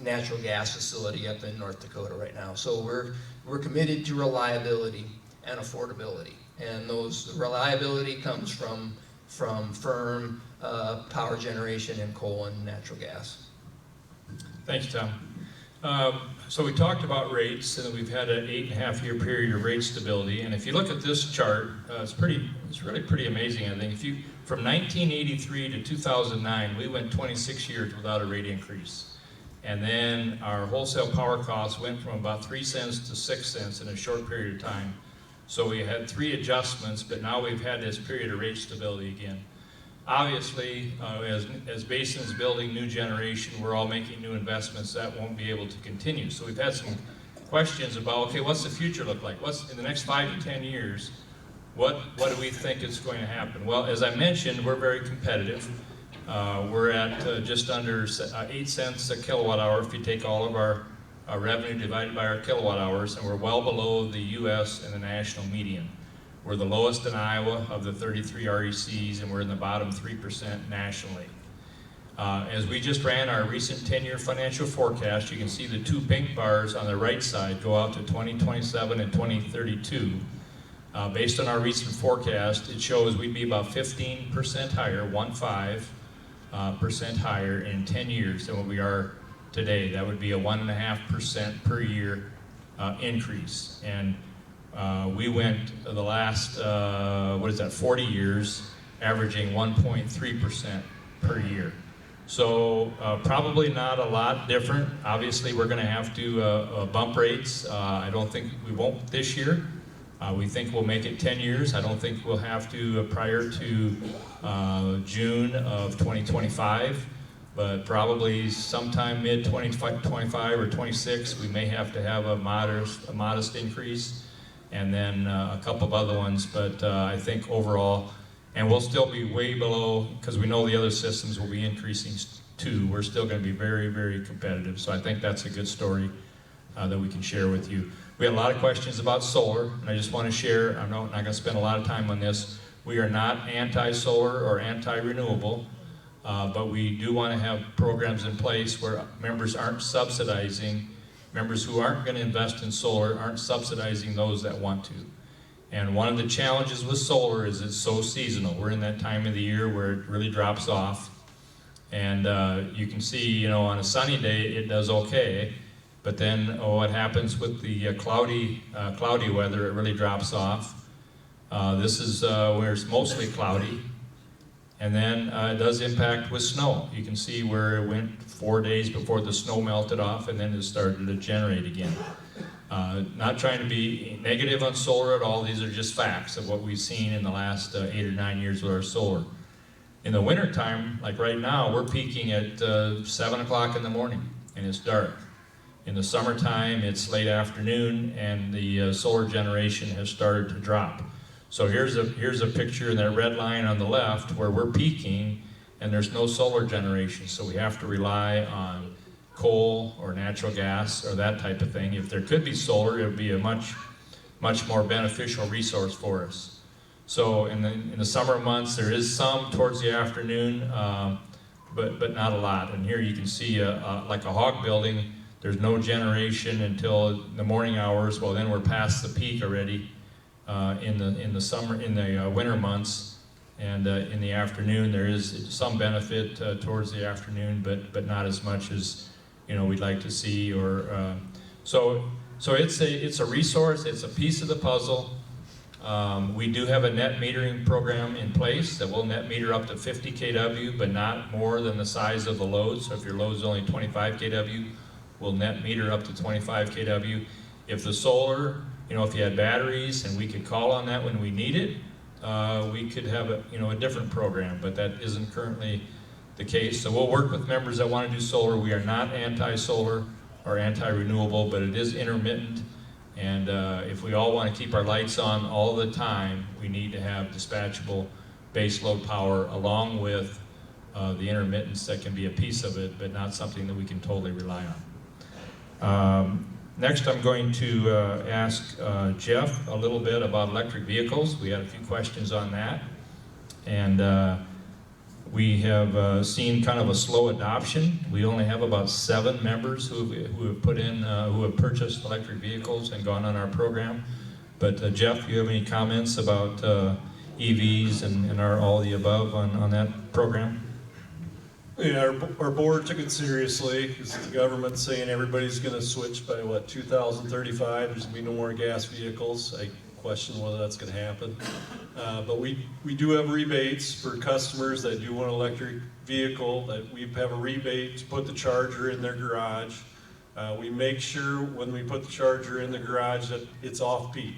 natural gas facility up in North Dakota right now. So we're committed to reliability and affordability. And the reliability comes from firm power generation in coal and natural gas. Thanks, Tom. So we talked about rates, and we've had an 8.5 year period of rate stability. And if you look at this chart, it's really pretty amazing. I think from 1983 to 2009, we went 26 years without a rate increase. And then our wholesale power costs went from about 3 cents to 6 cents in a short period of time. So we had 3 adjustments, but now we've had this period of rate stability again. Obviously, as Basin's building new generation, we're all making new investments, that won't be able to continue. So we've had some questions about, okay, what's the future look like? What's in the next 5 to 10 years? What do we think is going to happen? Well, as I mentioned, we're very competitive. We're at just under 8 cents a kilowatt hour if you take all of our revenue divided by our kilowatt hours, and we're well below the US and the national median. We're the lowest in Iowa of the 33 RECs, and we're in the bottom 3% nationally. As we just ran our recent 10-year financial forecast, you can see the 2 pink bars on the right side go out to 2027 and 2032. Based on our recent forecast, it shows we'd be about 15% higher, 15% higher in 10 years than what we are today. That would be a 1.5% per year increase. And we went the last, 40 years, averaging 1.3% per year. So probably not a lot different. Obviously, we're going to have to bump rates. I don't think we won't this year. We think we'll make it 10 years. I don't think we'll have to prior to June of 2025, but probably sometime mid-2025 or 26, we may have to have a modest increase, and then a couple of other ones. But I think overall, and we'll still be way below, because we know the other systems will be increasing too. We're still going to be very, very competitive. So I think that's a good story that we can share with you. We had a lot of questions about solar, and I just want to share, I'm not going to spend a lot of time on this. We are not anti-solar or anti-renewable, but we do want to have programs in place where members aren't subsidizing, members who aren't going to invest in solar aren't subsidizing those that want to. And one of the challenges with solar is it's so seasonal. We're in that time of the year where it really drops off. And you can see, on a sunny day, it does okay. But then what happens with the cloudy weather, it really drops off. This is where it's mostly cloudy. And then it does impact with snow. You can see where it went 4 days before the snow melted off, and then it started to generate again. Not trying to be negative on solar at all. These are just facts of what we've seen in the last 8 or 9 years with our solar. In the wintertime, like right now, we're peaking at 7 o'clock in the morning, and it's dark. In the summertime, it's late afternoon, and the solar generation has started to drop. So here's a picture in that red line on the left where we're peaking, and there's no solar generation. So we have to rely on coal or natural gas or that type of thing. If there could be solar, it would be a much more beneficial resource for us. So in the summer months, there is some towards the afternoon, but not a lot. And here you can see like a hog building. There's no generation until the morning hours. Well, then we're past the peak already in the winter months, and in the afternoon there is some benefit towards the afternoon, but not as much as we'd like to see. Or so it's a resource. It's a piece of the puzzle. We do have a net metering program in place that will net meter up to 50 kW, but not more than the size of the load. So if your load is only 25 kW, we'll net meter up to 25 kW. If the solar, if you had batteries and we could call on that when we need it, we could have a different program, but that isn't currently the case. So we'll work with members that want to do solar. We are not anti-solar or anti-renewable, but it is intermittent. And if we all want to keep our lights on all the time, we need to have dispatchable baseload power along with the intermittence that can be a piece of it, but not something that we can totally rely on. Next, I'm going to ask Jeff a little bit about electric vehicles. We had a few questions on that. And we have seen kind of a slow adoption. We only have about 7 members who have purchased electric vehicles and gone on our program. But Jeff, do you have any comments about EVs and all the above on that program? Yeah, our board took it seriously, because the government's saying everybody's going to switch by 2035. There's going to be no more gas vehicles. question whether that's gonna happen. But we do have rebates for customers that do want an electric vehicle, that we have a rebate to put the charger in their garage. We make sure when we put the charger in the garage that it's off-peak.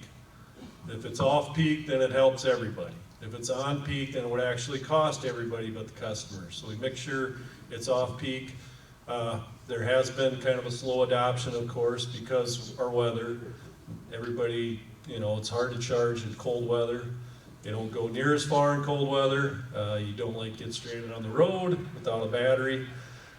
If it's off-peak, then it helps everybody. If it's on-peak, then it would actually cost everybody but the customers. So we make sure it's off-peak. There has been kind of a slow adoption, of course, because our weather. Everybody, it's hard to charge in cold weather. You don't go near as far in cold weather. You don't get stranded on the road without a battery.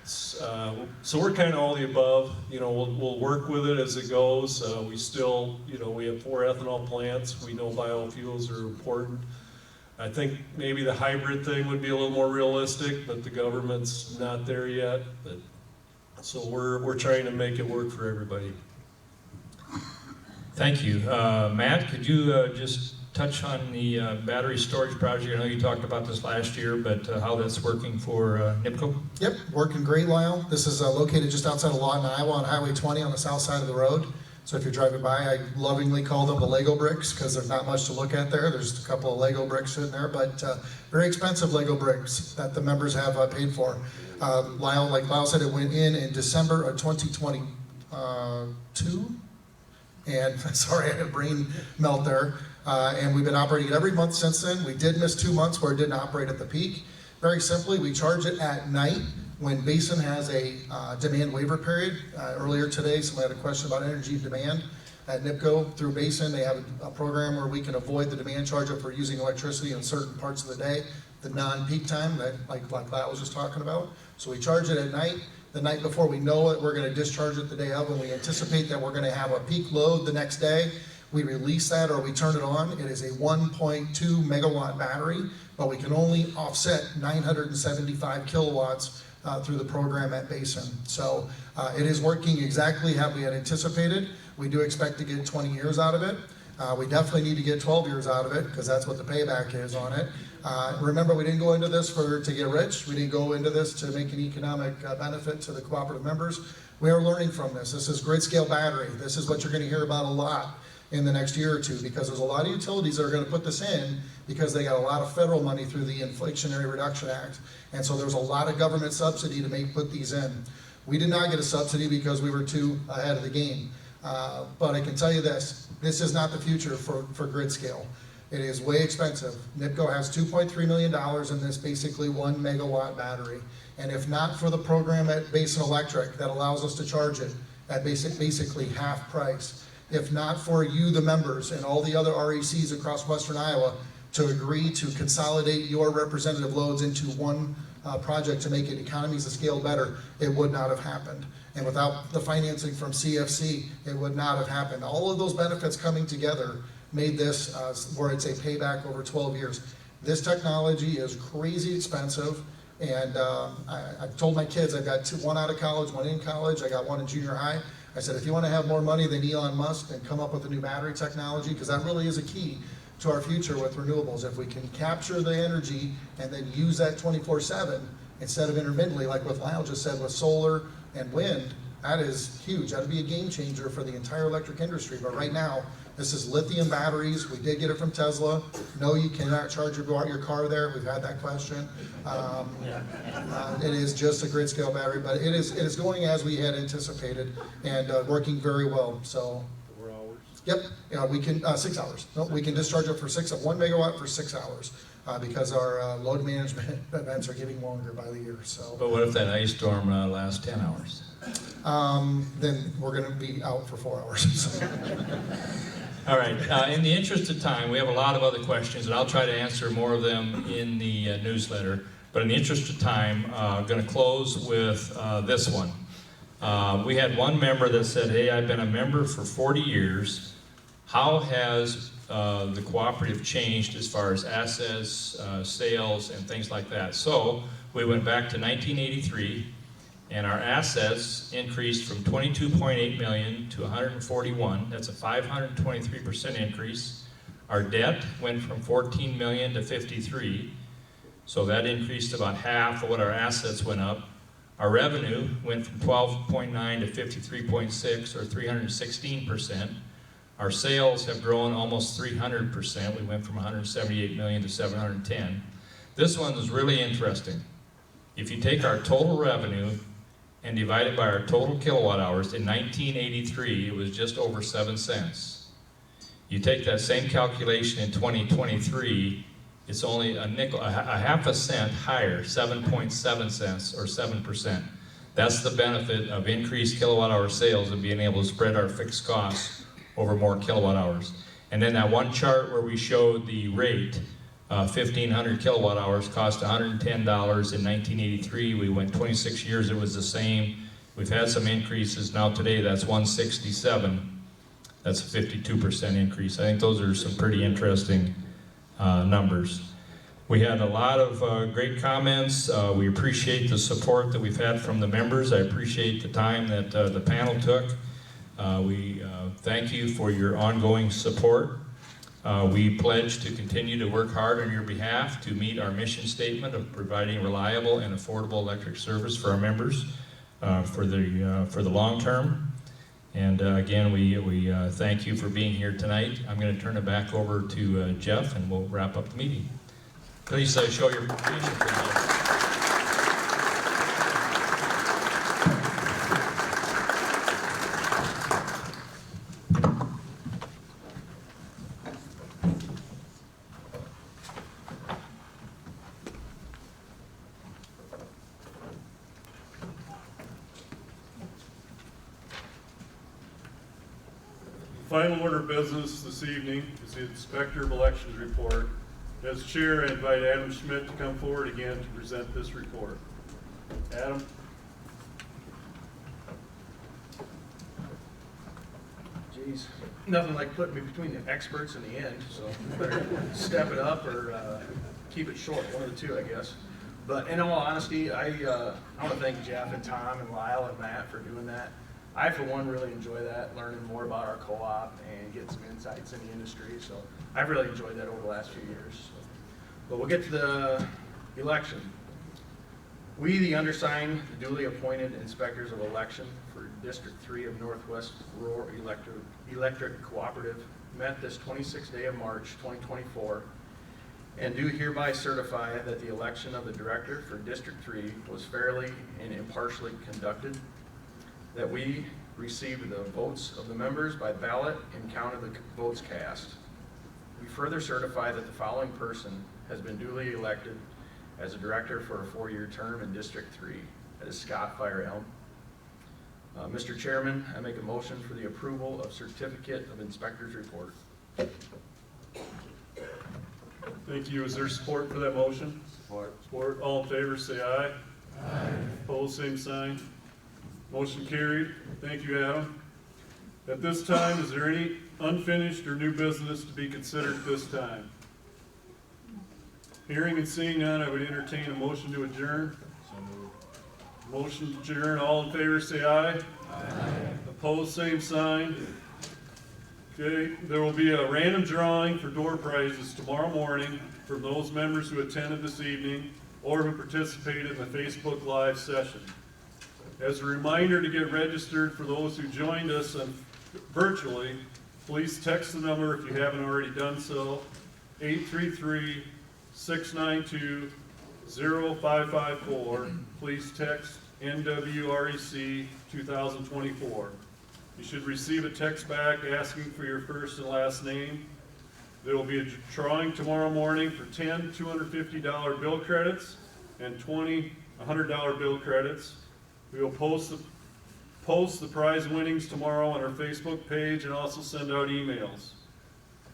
So we're kind of all the above. We'll work with it as it goes. We still, we have 4 ethanol plants. We know biofuels are important. I think maybe the hybrid thing would be a little more realistic, but the government's not there yet. So we're trying to make it work for everybody. Thank you. Matt, could you just touch on the battery storage project? I know you talked about this last year, but how that's working for NIPCO? Yep, working great, Lyle. This is located just outside of Lawton, Iowa on Highway 20 on the south side of the road. So if you're driving by, I lovingly call them the Lego bricks because there's not much to look at there. There's a couple of Lego bricks in there, but very expensive Lego bricks that the members have paid for. Lyle, like Lyle said, it went in December of 2022. And sorry, I had a brain melt there. And we've been operating it every month since then. We did miss 2 months where it didn't operate at the peak. Very simply, we charge it at night when Basin has a demand waiver period. Earlier today, somebody had a question about energy demand. At NIPCO, through Basin, they have a program where we can avoid the demand charge if we're using electricity in certain parts of the day, the non-peak time that like Lyle was just talking about. So we charge it at night. The night before we know it, we're going to discharge it the day of. When we anticipate that we're going to have a peak load the next day, we release that or we turn it on. It is a 1.2 megawatt battery, but we can only offset 975 kilowatts through the program at Basin. So it is working exactly how we had anticipated. We do expect to get 20 years out of it. We definitely need to get 12 years out of it because that's what the payback is on it. Remember, we didn't go into this to get rich. We didn't go into this to make an economic benefit to the cooperative members. We are learning from this. This is grid scale battery. This is what you're going to hear about a lot in the next year or two because there's a lot of utilities that are going to put this in because they got a lot of federal money through the Inflation Reduction Act. And so there's a lot of government subsidy to put these in. We did not get a subsidy because we were too ahead of the game. But I can tell you this is not the future for grid scale. It is way expensive. NIPCO has $2.3 million in this basically 1 megawatt battery. And if not for the program at Basin Electric that allows us to charge it at basically half price, if not for you, the members, and all the other RECs across Western Iowa to agree to consolidate your representative loads into one project to make it economies of scale better, it would not have happened. And without the financing from CFC, it would not have happened. All of those benefits coming together made this where it's a payback over 12 years. This technology is crazy expensive. And I've told my kids, I've got one out of college, one in college, I got one in junior high. I said, if you want to have more money than Elon Musk, then come up with a new battery technology, because that really is a key to our future with renewables. If we can capture the energy and then use that 24/7 instead of intermittently, like what Lyle just said with solar and wind, that is huge. That would be a game changer for the entire electric industry. But right now, this is lithium batteries. We did get it from Tesla. No, you cannot charge your car there. We've had that question. It is just a grid scale battery, but it is going as we had anticipated and working very well. So, 4 hours? Yep, we can 6 hours. No, we can discharge it for 1 megawatt for 6 hours because our load management events are getting longer by the year. So, But what if that ice storm lasts 10 hours? then we're going to be out for 4 hours. All right, in the interest of time, we have a lot of other questions, and I'll try to answer more of them in the newsletter. But in the interest of time, I'm going to close with this one. We had one member that said, hey, I've been a member for 40 years. How has the cooperative changed as far as assets, sales, and things like that? So we went back to 1983. And our assets increased from 22.8 million to 141. That's a 523% increase. Our debt went from 14 million to 53. So that increased about half of what our assets went up. Our revenue went from 12.9 to 53.6, or 316%. Our sales have grown almost 300%. We went from 178 million to 710. This one is really interesting. If you take our total revenue and divide it by our total kilowatt hours, in 1983, it was just over 7 cents. You take that same calculation in 2023, it's only a half a cent higher, 7.7 cents or 7%. That's the benefit of increased kilowatt hour sales and being able to spread our fixed costs over more kilowatt hours. And then that one chart where we showed the rate, 1,500 kilowatt hours cost $110 in 1983. We went 26 years, it was the same. We've had some increases. Now today that's 167. That's a 52% increase. I think those are some pretty interesting numbers. We had a lot of great comments. We appreciate the support that we've had from the members. I appreciate the time that the panel took. We thank you for your ongoing support. We pledge to continue to work hard on your behalf to meet our mission statement of providing reliable and affordable electric service for our members for the long term. And again, we thank you for being here tonight. I'm going to turn it back over to Jeff, and we'll wrap up the meeting. Please show your appreciation for that. Final order of business this evening is the Inspector of Elections report. As chair, I invite Adam Schmidt to come forward again to present this report. Adam? Geez, nothing like putting me between the experts and the end, so better step it up or keep it short, one of the two, I guess. But in all honesty, I want to thank Jeff and Tom and Lyle and Matt for doing that. I, for one, really enjoy that, learning more about our co-op and getting some insights in the industry. So I've really enjoyed that over the last few years. So. But we'll get to the election. We, the undersigned, duly appointed inspectors of election for District 3 of Northwest Rural Electric Cooperative, met this 26th day of March 2024, and do hereby certify that the election of the director for District 3 was fairly and impartially conducted, that we received the votes of the members by ballot and counted the votes cast. We further certify that the following person has been duly elected as a director for a 4-year term in District 3. That is Scott Firehelm. Mr. Chairman, I make a motion for the approval of Certificate of Inspector's Report. Thank you. Is there support for that motion? Support. Support. All in favor, say aye. Aye. Opposed, same sign. Motion carried. Thank you, Adam. At this time, is there any unfinished or new business to be considered at this time? Hearing and seeing none, I would entertain a motion to adjourn. So moved. Motion to adjourn. All in favor, say aye. Aye. Opposed, same sign. Okay, there will be a random drawing for door prizes tomorrow morning from those members who attended this evening or who participated in the Facebook Live session. As a reminder to get registered for those who joined us virtually, please text the number if you haven't already done so, 833-692-0554. Please text NWREC 2024. You should receive a text back asking for your first and last name. There will be a drawing tomorrow morning for 10 $250 bill credits and 20 $100 bill credits. We will post the prize winnings tomorrow on our Facebook page and also send out emails.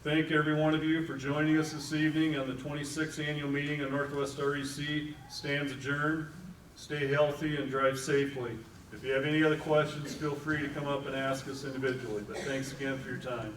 Thank every one of you for joining us this evening on the 26th annual meeting of Northwest REC. Stands adjourned. Stay healthy and drive safely. If you have any other questions, feel free to come up and ask us individually. But thanks again for your time.